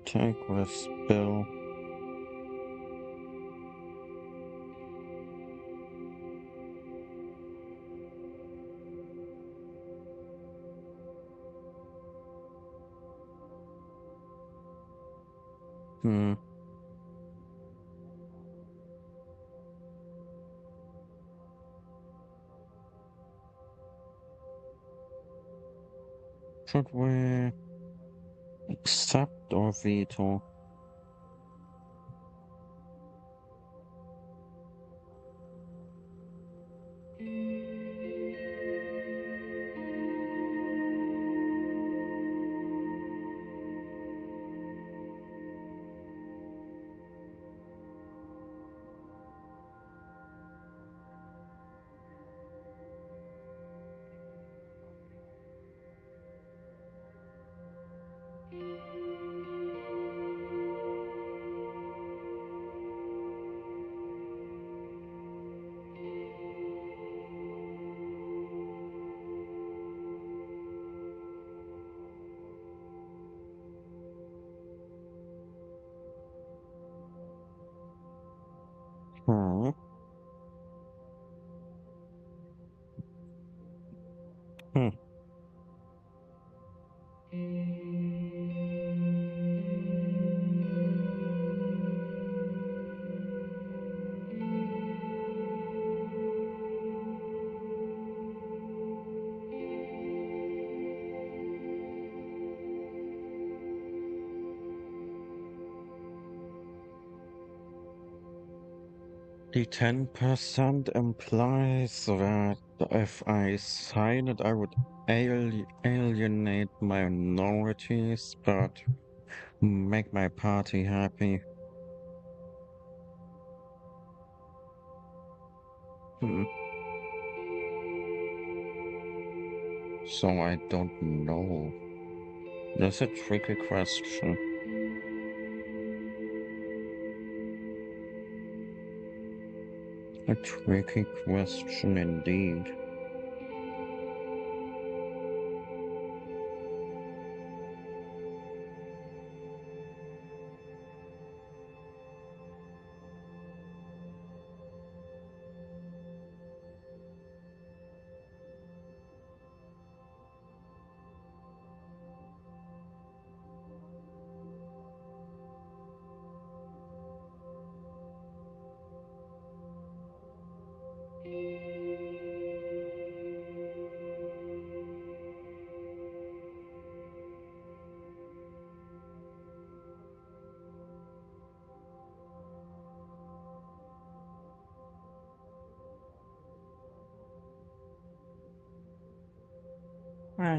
take this bill. Hmm. Should we accept or veto? The 10% implies that if I sign it, I would alienate minorities, but make my party happy. Hmm. So I don't know. That's a tricky question. A tricky question indeed.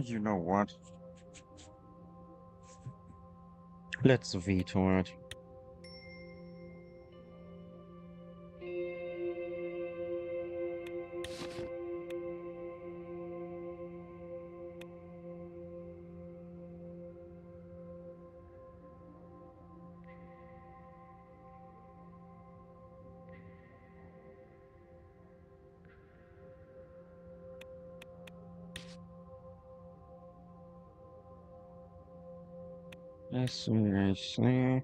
You know what? Let's veto it. I see.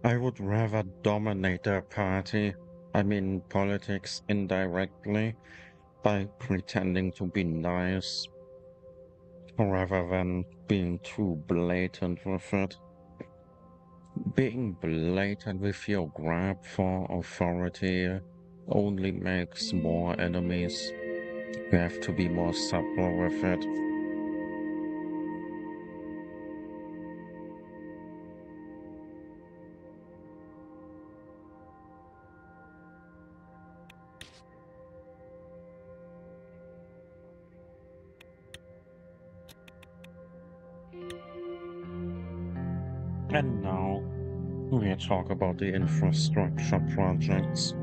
I would rather dominate their party, I mean politics indirectly, by pretending to be nice, rather than being too blatant with it. Being blatant with your grab for authority only makes more enemies. You have to be more subtle with it. And now we talk about the infrastructure projects.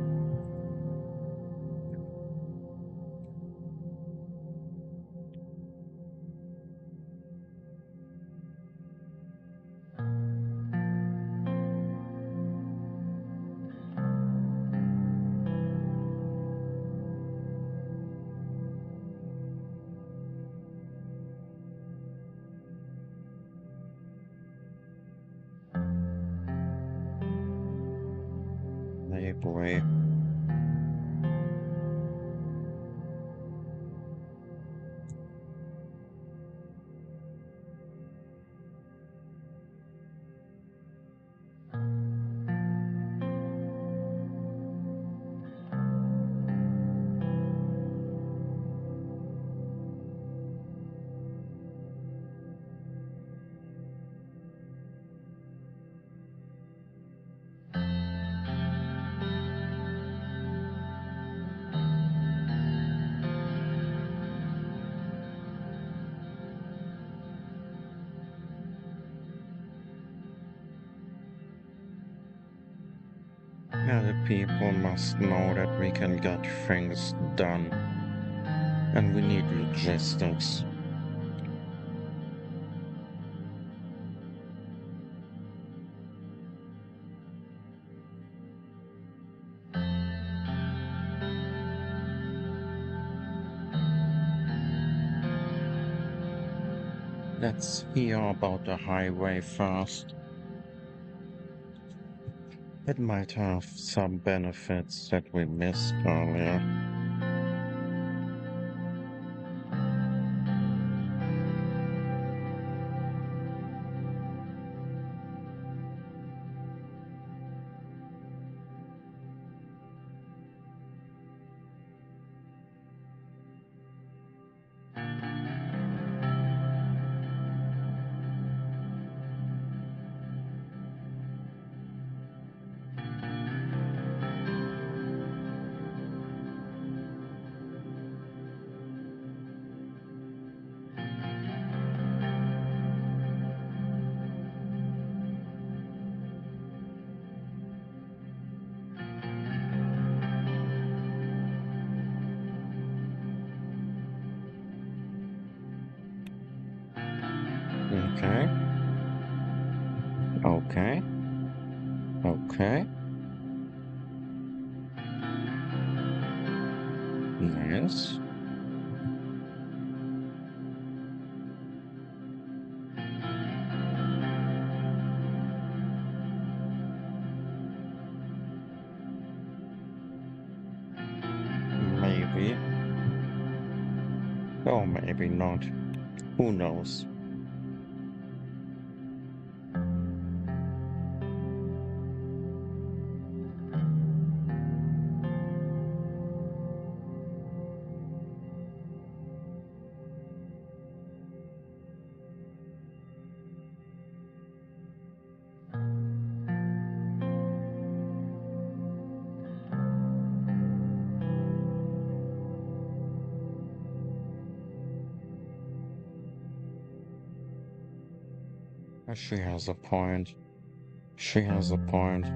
I agree. Yeah, the people must know that we can get things done, and we need logistics. Let's hear about the highway first. It might have some benefits that we missed earlier. Okay. Okay. Nice. Maybe. Or maybe not. Who knows? She has a point. She has a point.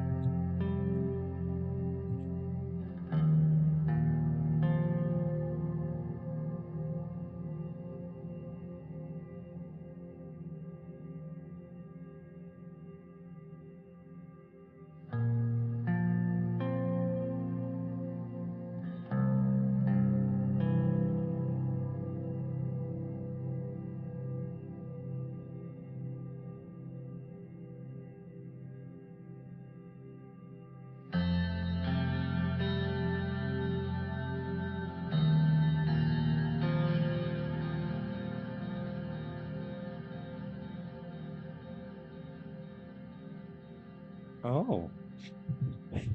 Oh.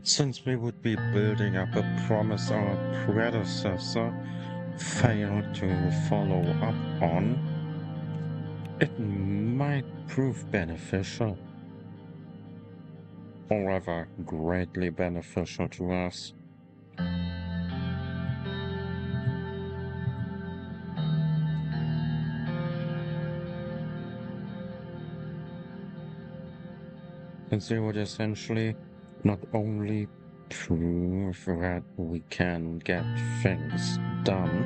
Since we would be building up a promise our predecessor failed to follow up on, it might prove beneficial, or rather greatly beneficial to us. Since it would essentially not only prove that we can get things done,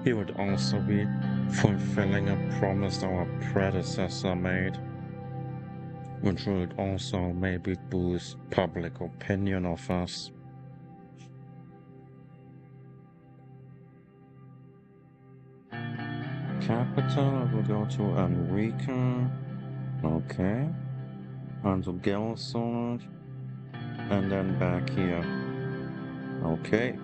he would also be fulfilling a promise our predecessor made, which would also maybe boost public opinion of us. Capital, I will go to Enrica. Okay. Onto Gelsord. And then back here. Okay.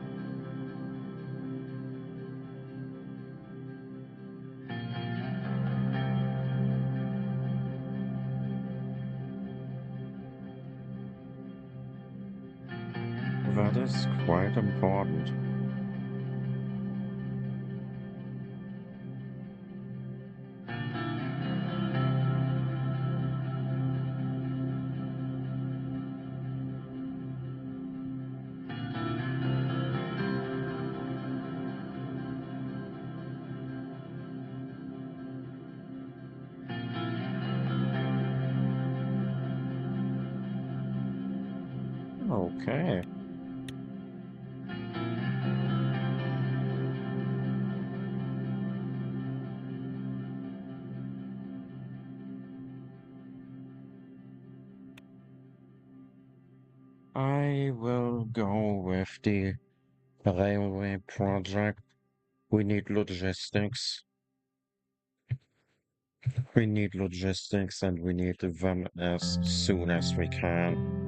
That is quite important. Okay. I will go with the railway project. We need logistics. We need logistics and we need them as soon as we can.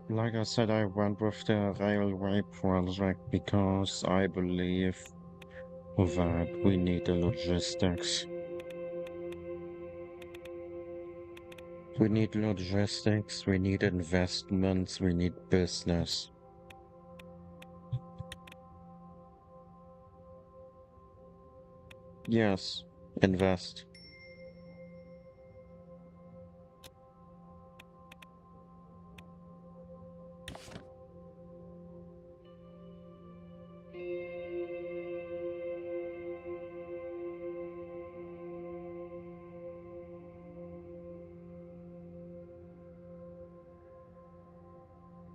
Like I said, I went with the railway project because I believe that we need the logistics. We need logistics, we need investments, we need business. Yes, invest.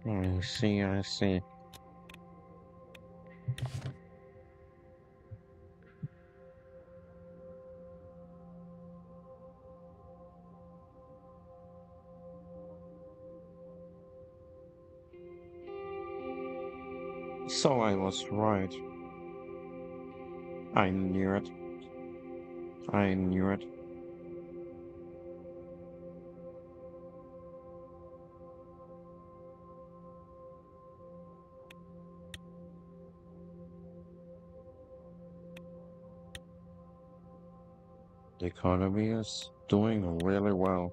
I see, I see. So I was right. I knew it. I knew it. The economy is doing really well.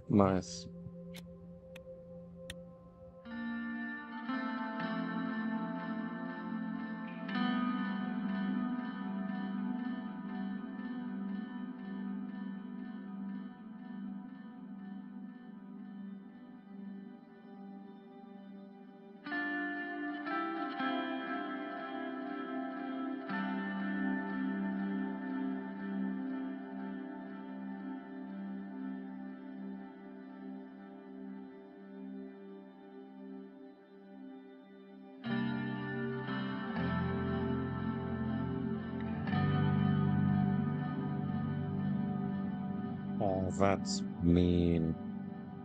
Nice. Oh, that's mean.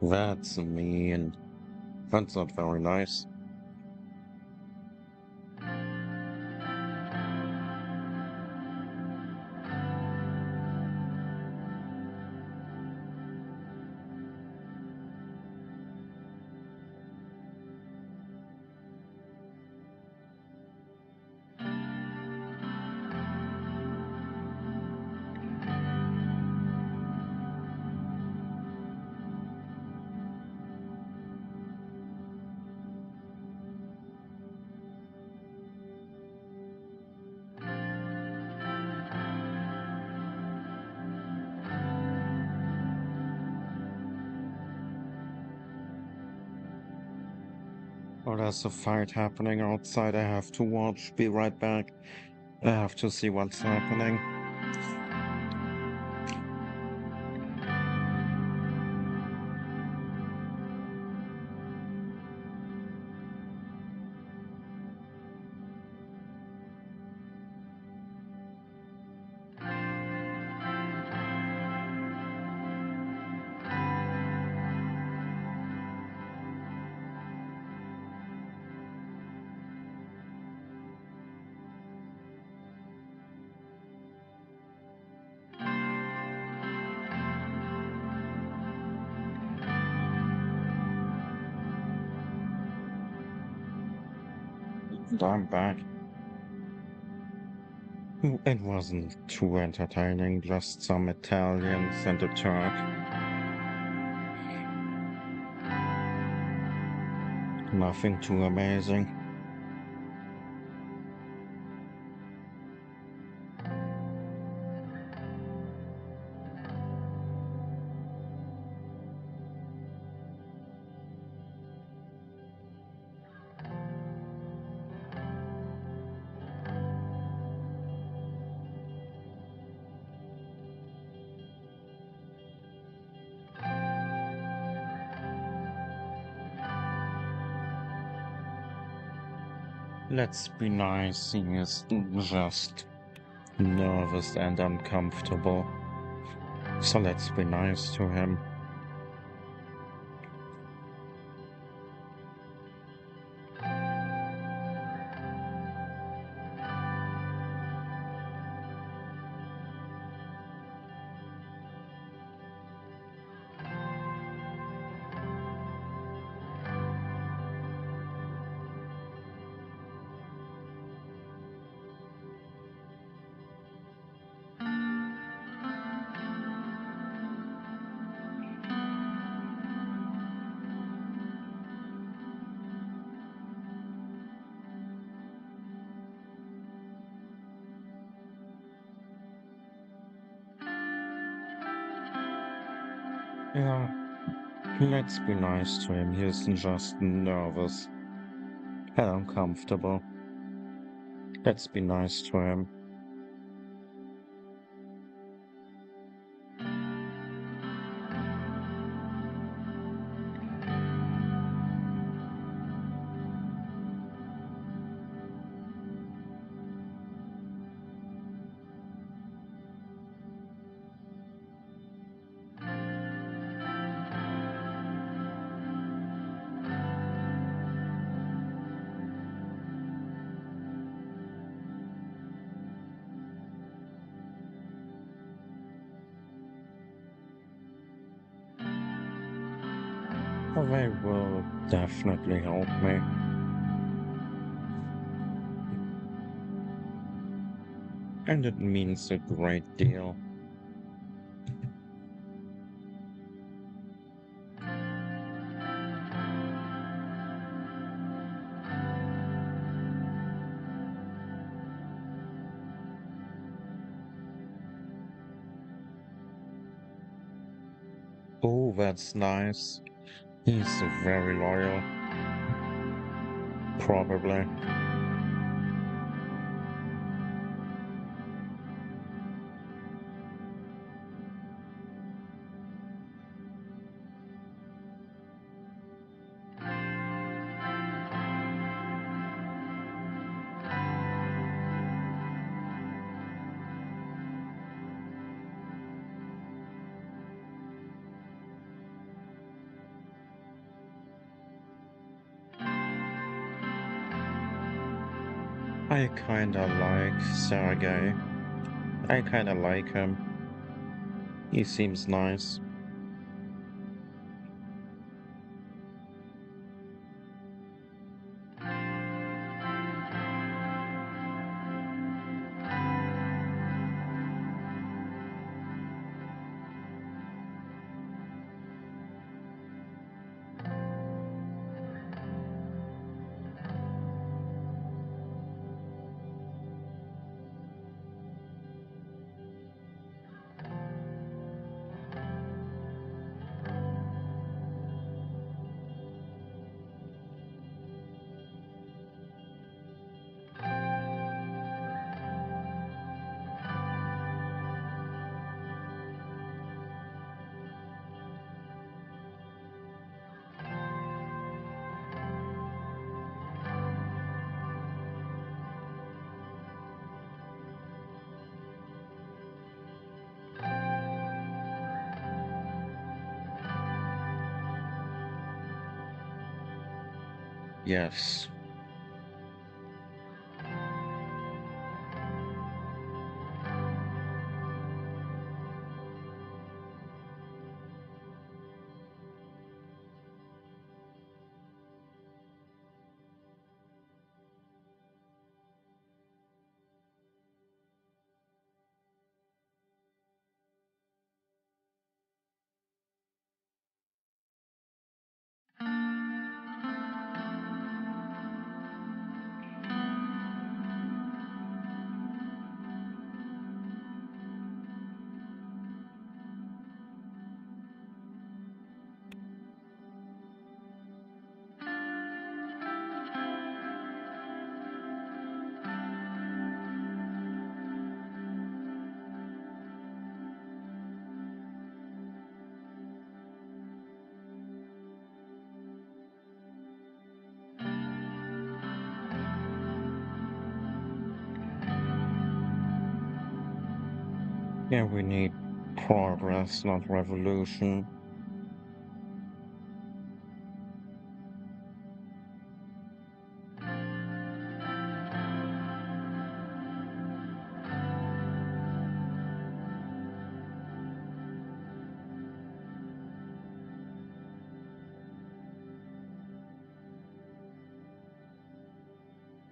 That's mean. That's not very nice. Oh, there's a fight happening outside. I have to watch. Be right back. I have to see what's happening. And I'm back. It wasn't too entertaining, just some Italians and a Turk. Nothing too amazing. Let's be nice. He is just nervous and uncomfortable. So let's be nice to him. Yeah. Let's be nice to him. He isn't just nervous and uncomfortable. Let's be nice to him. They will definitely help me. And it means a great deal. Oh, that's nice. He's very loyal. Probably. I kinda like Sergei. I kinda like him. He seems nice. Yes. Yeah, we need progress, not revolution.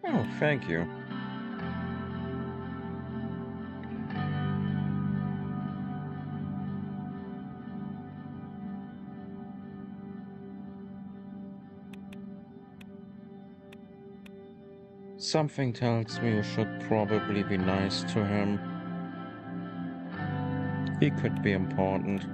Oh, thank you. Something tells me you should probably be nice to him. He could be important.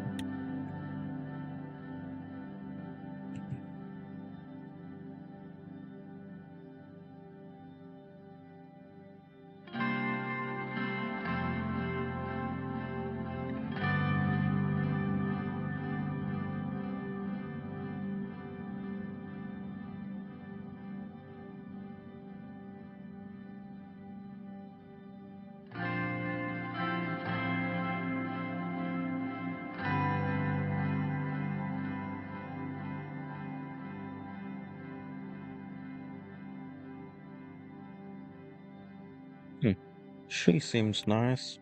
She seems nice.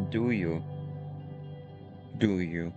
Do you? Do you?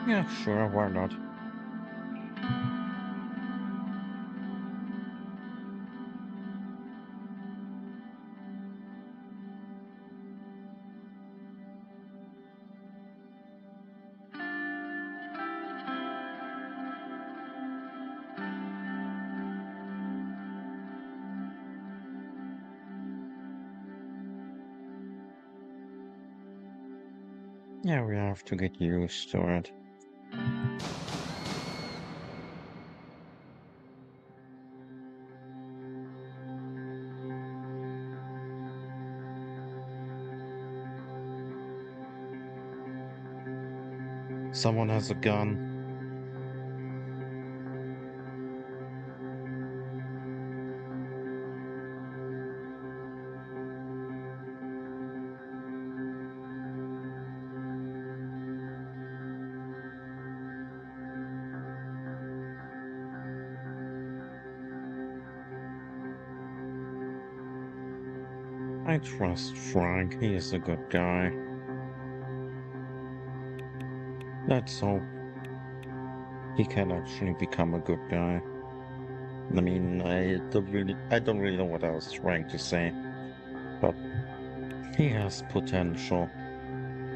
Yeah, sure, why not? Yeah, we have to get used to it. Someone has a gun. I trust Frank, he is a good guy. Let's hope he can actually become a good guy. I mean, I don't really know what I was trying to say, but he has potential.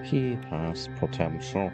He has potential.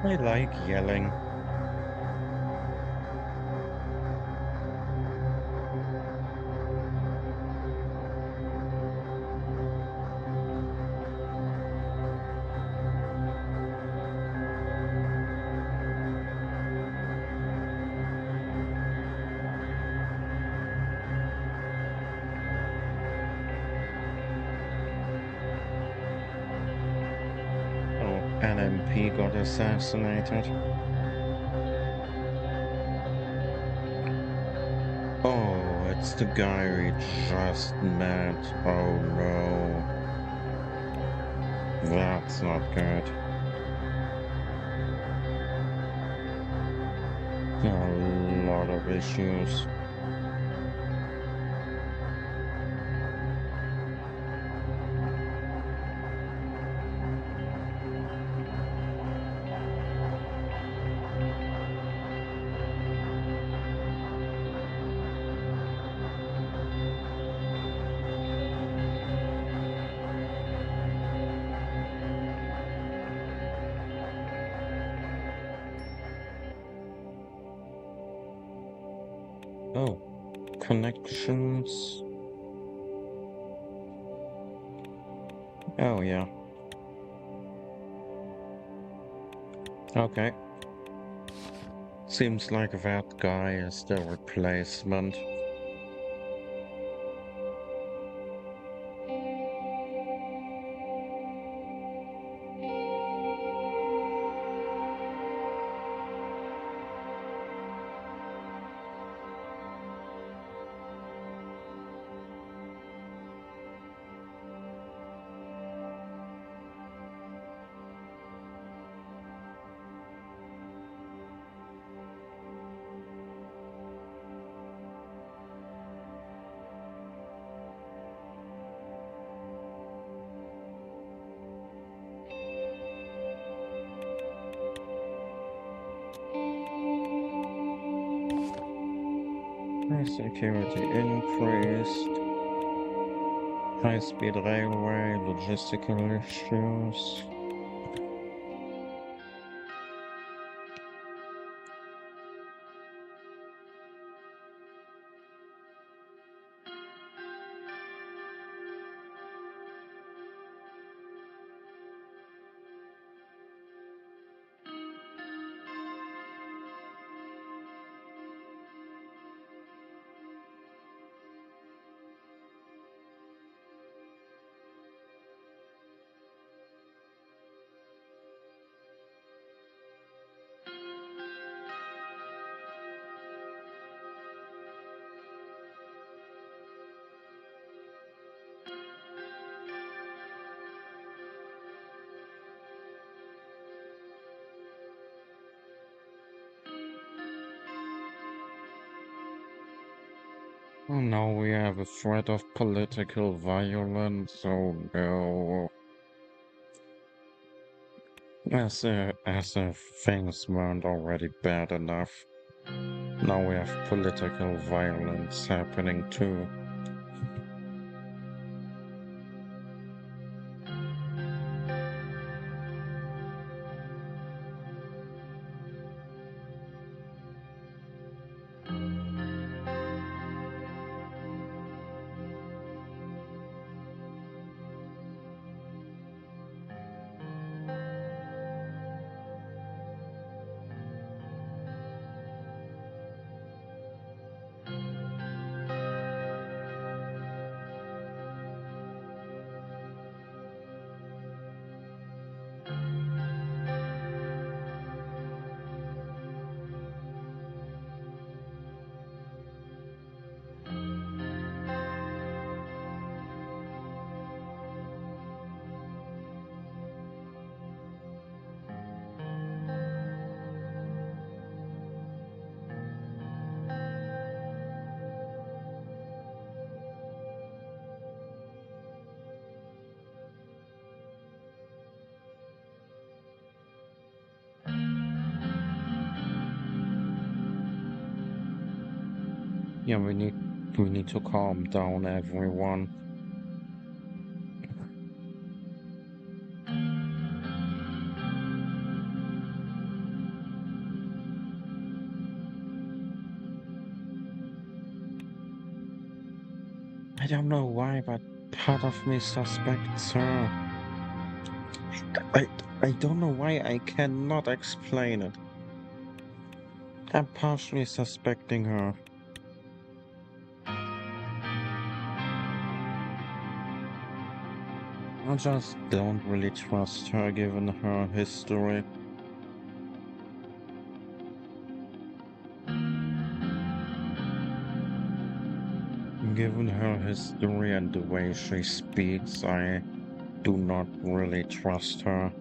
I like yelling. An MP got assassinated. Oh, it's the guy we just met. Oh no. That's not good. A lot of issues. Oh, connections. Oh, yeah. Okay. Seems like that guy is the replacement. Security increased. High-speed railway, logistical issues. Oh no, we have a threat of political violence. Oh no. As if things weren't already bad enough. Now we have political violence happening too. Yeah, we need to calm down everyone. I don't know why, but part of me suspects her. I I don't know why, I cannot explain it. I'm partially suspecting her. I just don't really trust her given her history. Given her history and the way she speaks, I do not really trust her.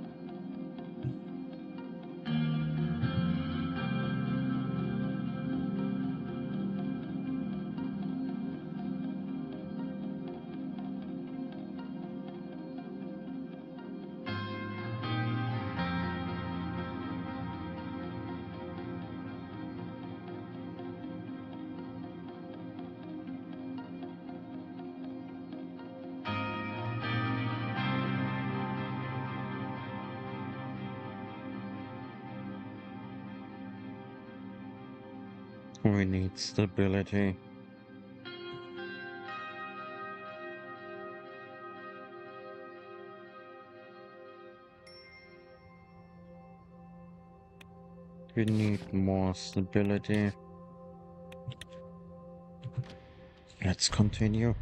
We need stability. We need more stability. Let's continue.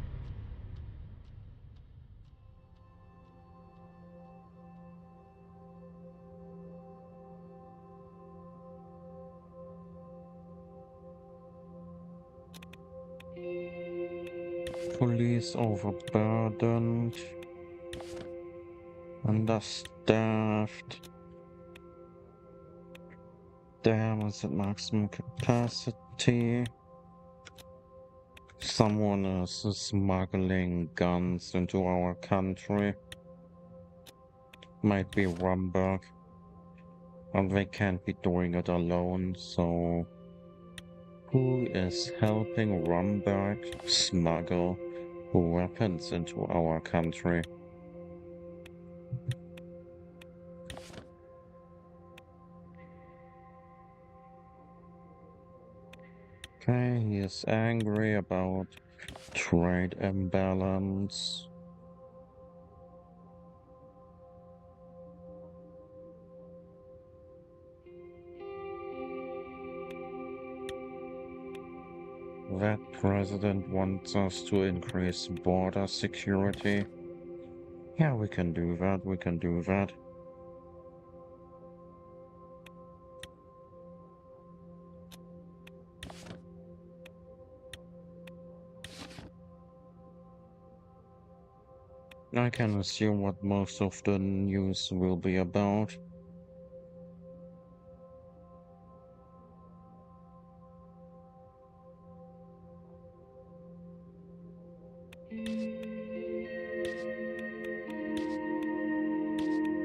Police overburdened, understaffed, dam is at maximum capacity. Someone is smuggling guns into our country. Might be Rumberg, and they can't be doing it alone, so who is helping Rumberg smuggle weapons into our country? Okay, he is angry about trade imbalance. That president wants us to increase border security. Yeah, we can do that, we can do that. I can assume what most of the news will be about.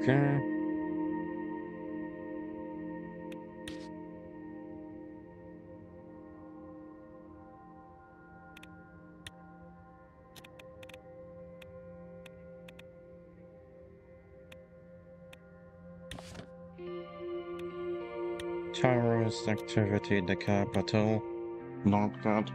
Okay. Terrorist activity in the capital. Not good.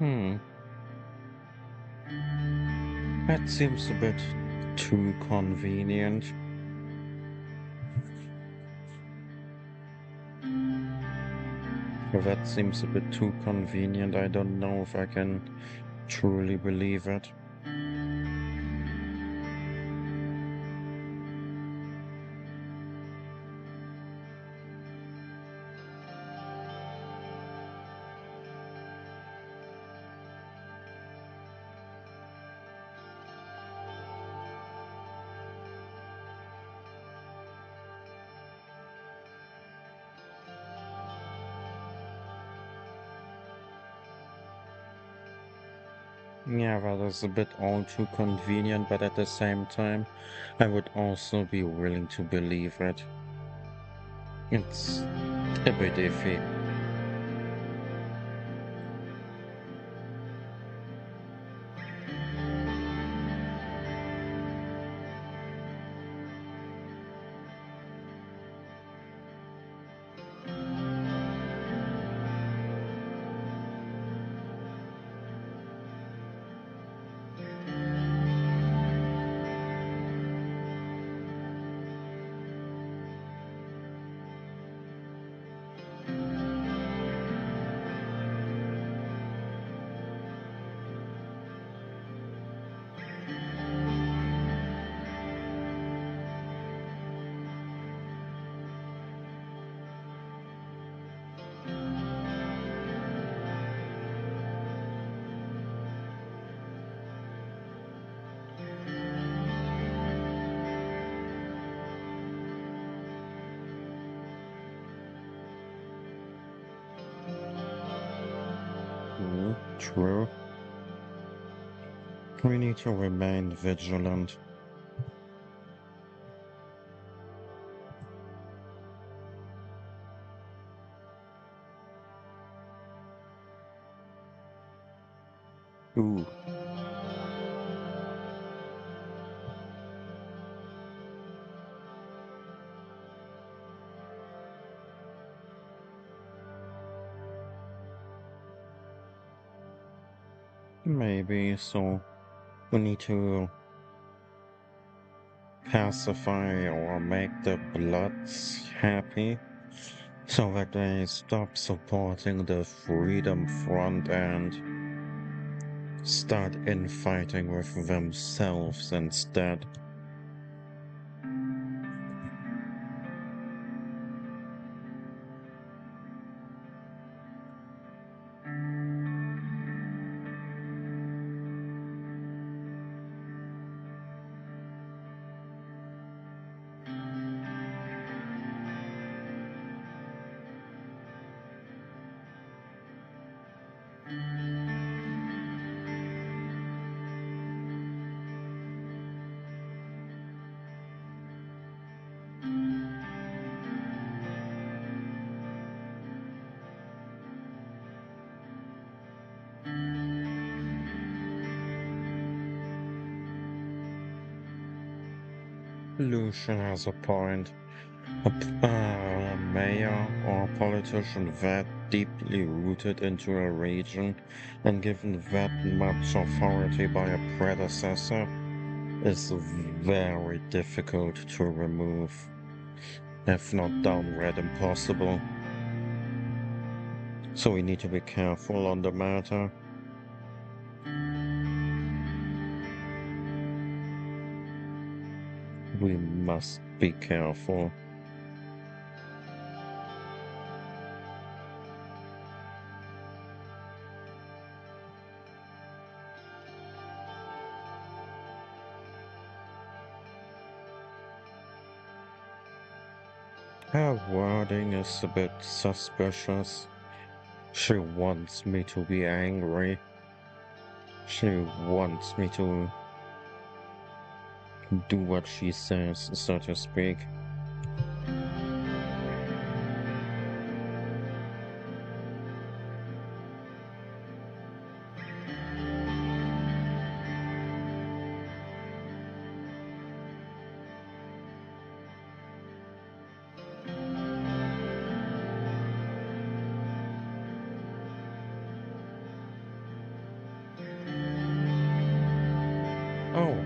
Hmm. That seems a bit too convenient. That seems a bit too convenient. I don't know if I can truly believe it. Yeah, that is a bit all too convenient, but at the same time, I would also be willing to believe it. It's a bit iffy. True. We need to remain vigilant. Ooh, maybe so. We need to pacify or make the Bloods happy so that they stop supporting the Freedom Front and start infighting with themselves instead. Lucian has a point. A mayor or politician that deeply rooted into a region and given that much authority by a predecessor is very difficult to remove, if not downright impossible. So we need to be careful on the matter. We must be careful. Her wording is a bit suspicious. She wants me to be angry. She wants me to do what she says, so to speak. Oh,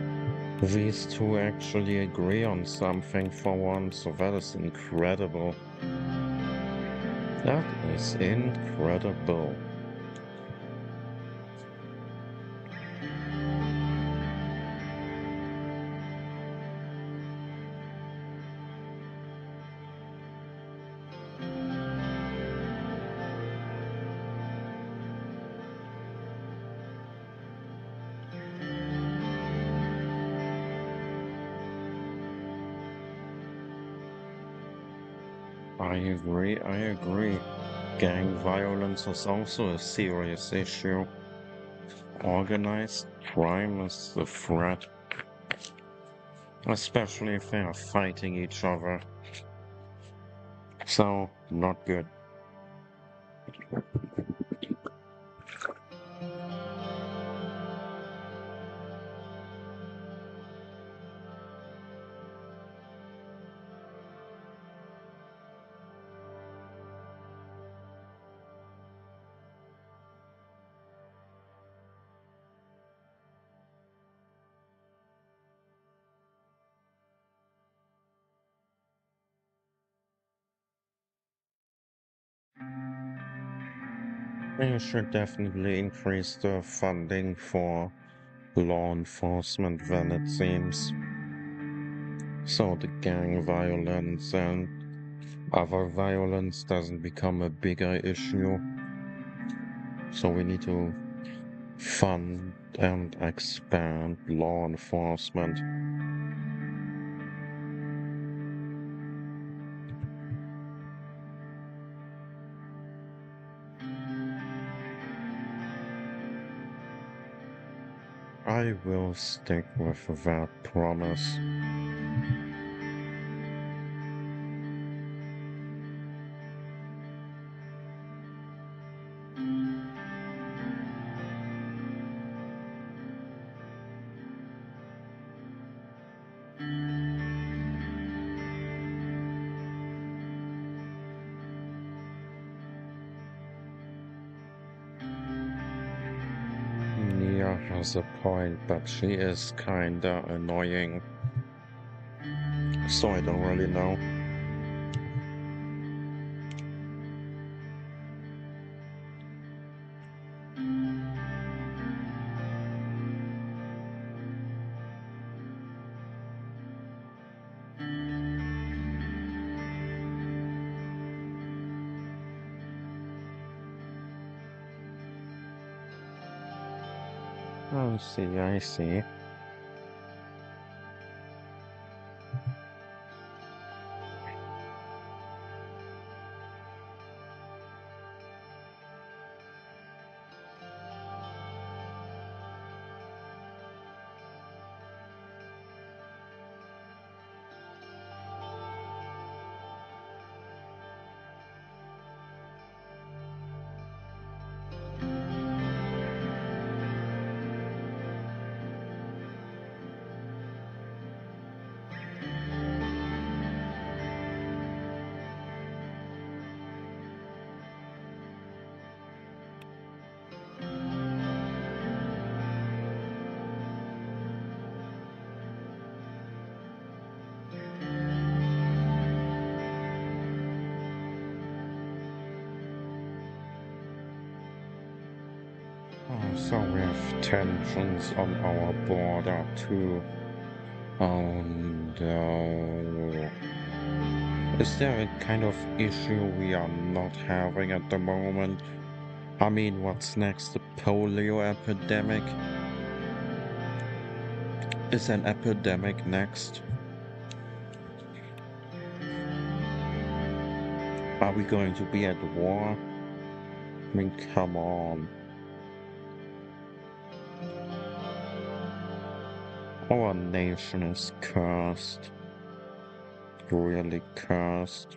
these two actually agree on something for once, so that is incredible. That is incredible. I agree, I agree. Gang violence is also a serious issue. Organized crime is the threat, especially if they are fighting each other. So, not good. They should definitely increase the funding for law enforcement then it seems. So the gang violence and other violence doesn't become a bigger issue. So we need to fund and expand law enforcement. I will stick with that promise. Nia has a point, but she is kinda annoying. So I don't really know. I see. Oh, so we have tensions on our border too. Oh no. Is there a kind of issue we are not having at the moment? I mean, what's next? The polio epidemic? Is an epidemic next? Are we going to be at war? I mean, come on. Our nation is cursed. Really cursed.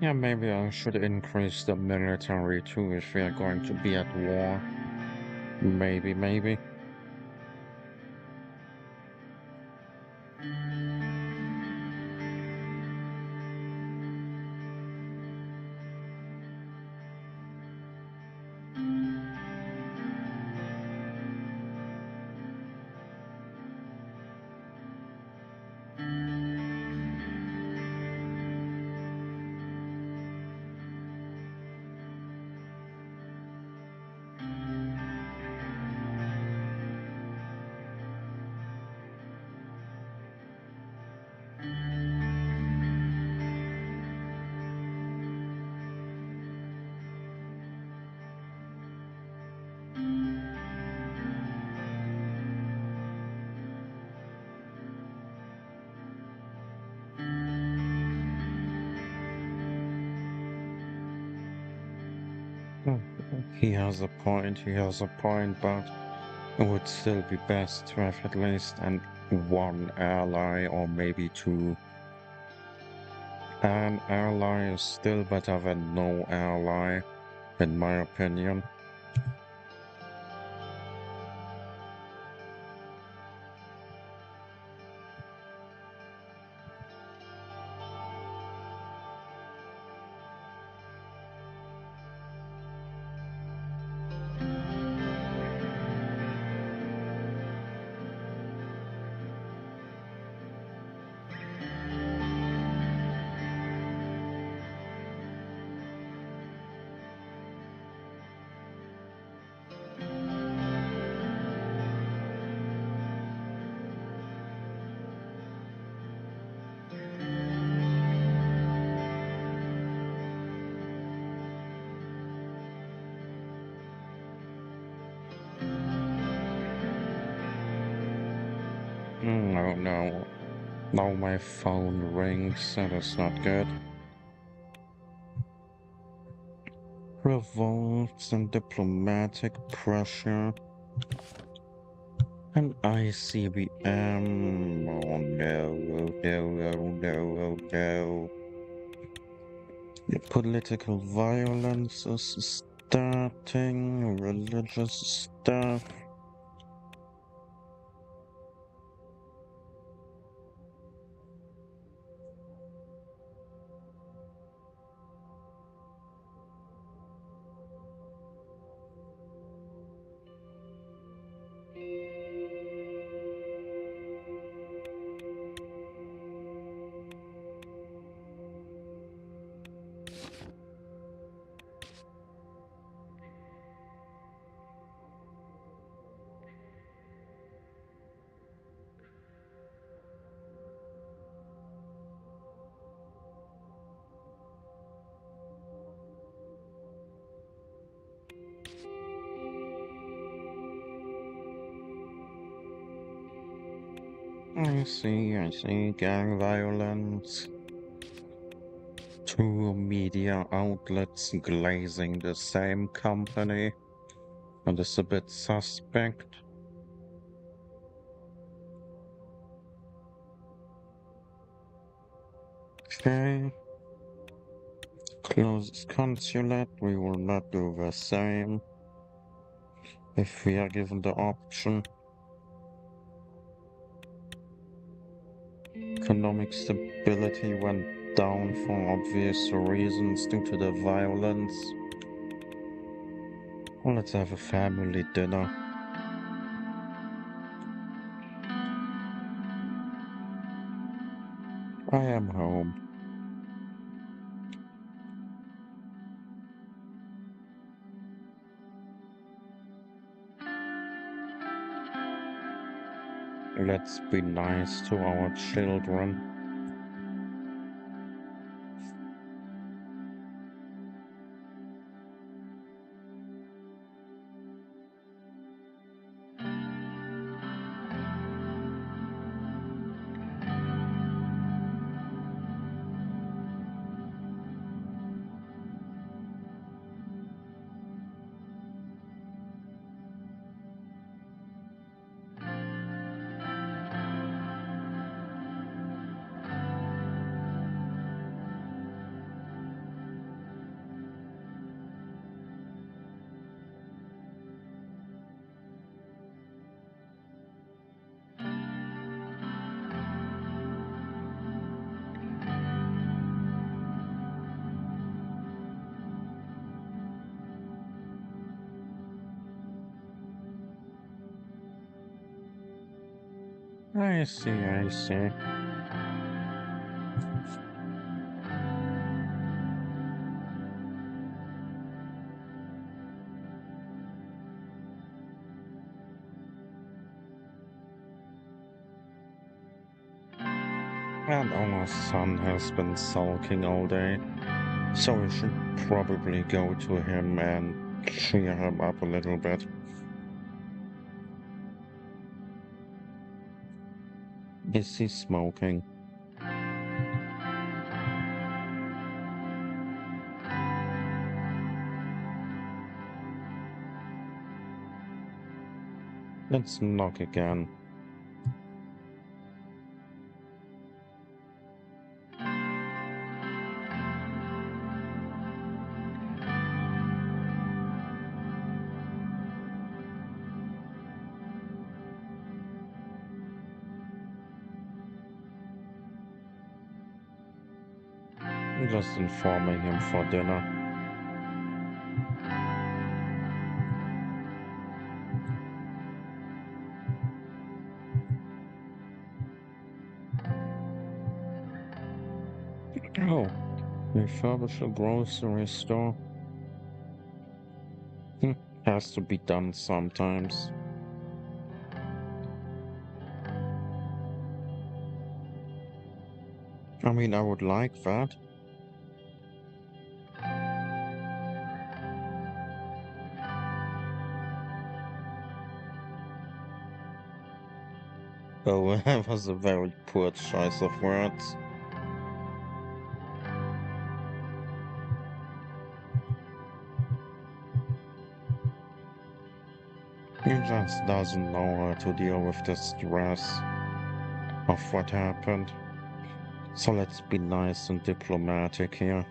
Yeah, maybe I should increase the military too if we are going to be at war. Maybe. Hmm, he has a point, but it would still be best to have at least one ally or maybe two. An ally is still better than no ally, in my opinion. No, no. Now my phone rings, that is not good. Revolts and diplomatic pressure. An ICBM. Oh no, oh no, oh no, oh no. The political violence is starting, religious stuff. I see, gang violence. Two media outlets glazing the same company. And it's a bit suspect. Okay, close consulate. We will not do the same if we are given the option. Economic stability went down for obvious reasons due to the violence. Well, let's have a family dinner. I am home. Let's be nice to our children. I see, I see. And our son has been sulking all day, so we should probably go to him and cheer him up a little bit. Is he smoking? Let's knock again. Just informing him for dinner. Oh, refurbish a grocery store. Hmm, has to be done sometimes. I mean, I would like that. Oh, that was a very poor choice of words. He just doesn't know how to deal with the stress of what happened. So let's be nice and diplomatic here.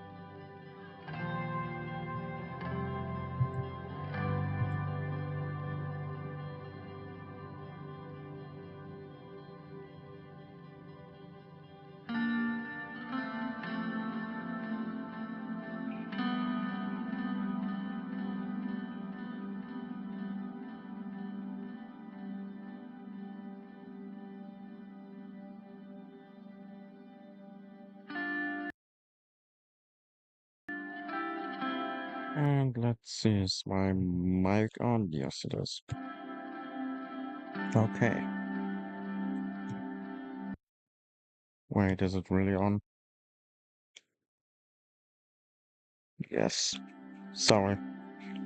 And let's see, is my mic on? Yes, it is. Okay. Wait, is it really on? Yes. Sorry,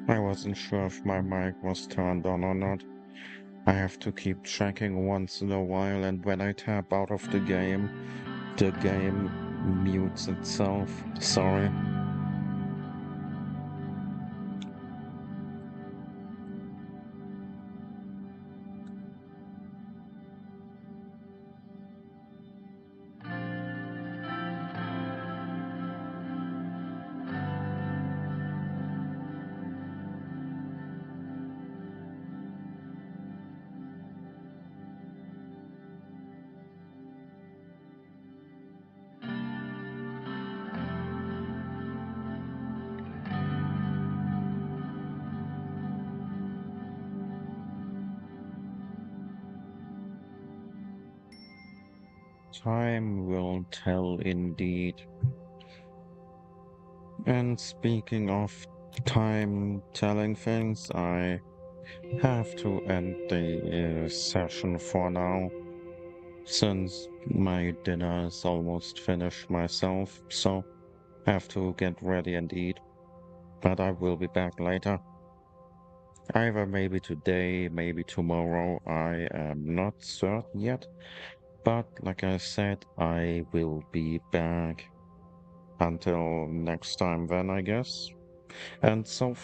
I wasn't sure if my mic was turned on or not. I have to keep checking once in a while, and when I tap out of the game mutes itself. Sorry. Time will tell indeed. And speaking of time telling things, I have to end the session for now, since my dinner is almost finished myself, so I have to get ready and eat. But I will be back later. Either maybe today, maybe tomorrow. I am not certain yet. But like I said, I will be back until next time then, I guess. And so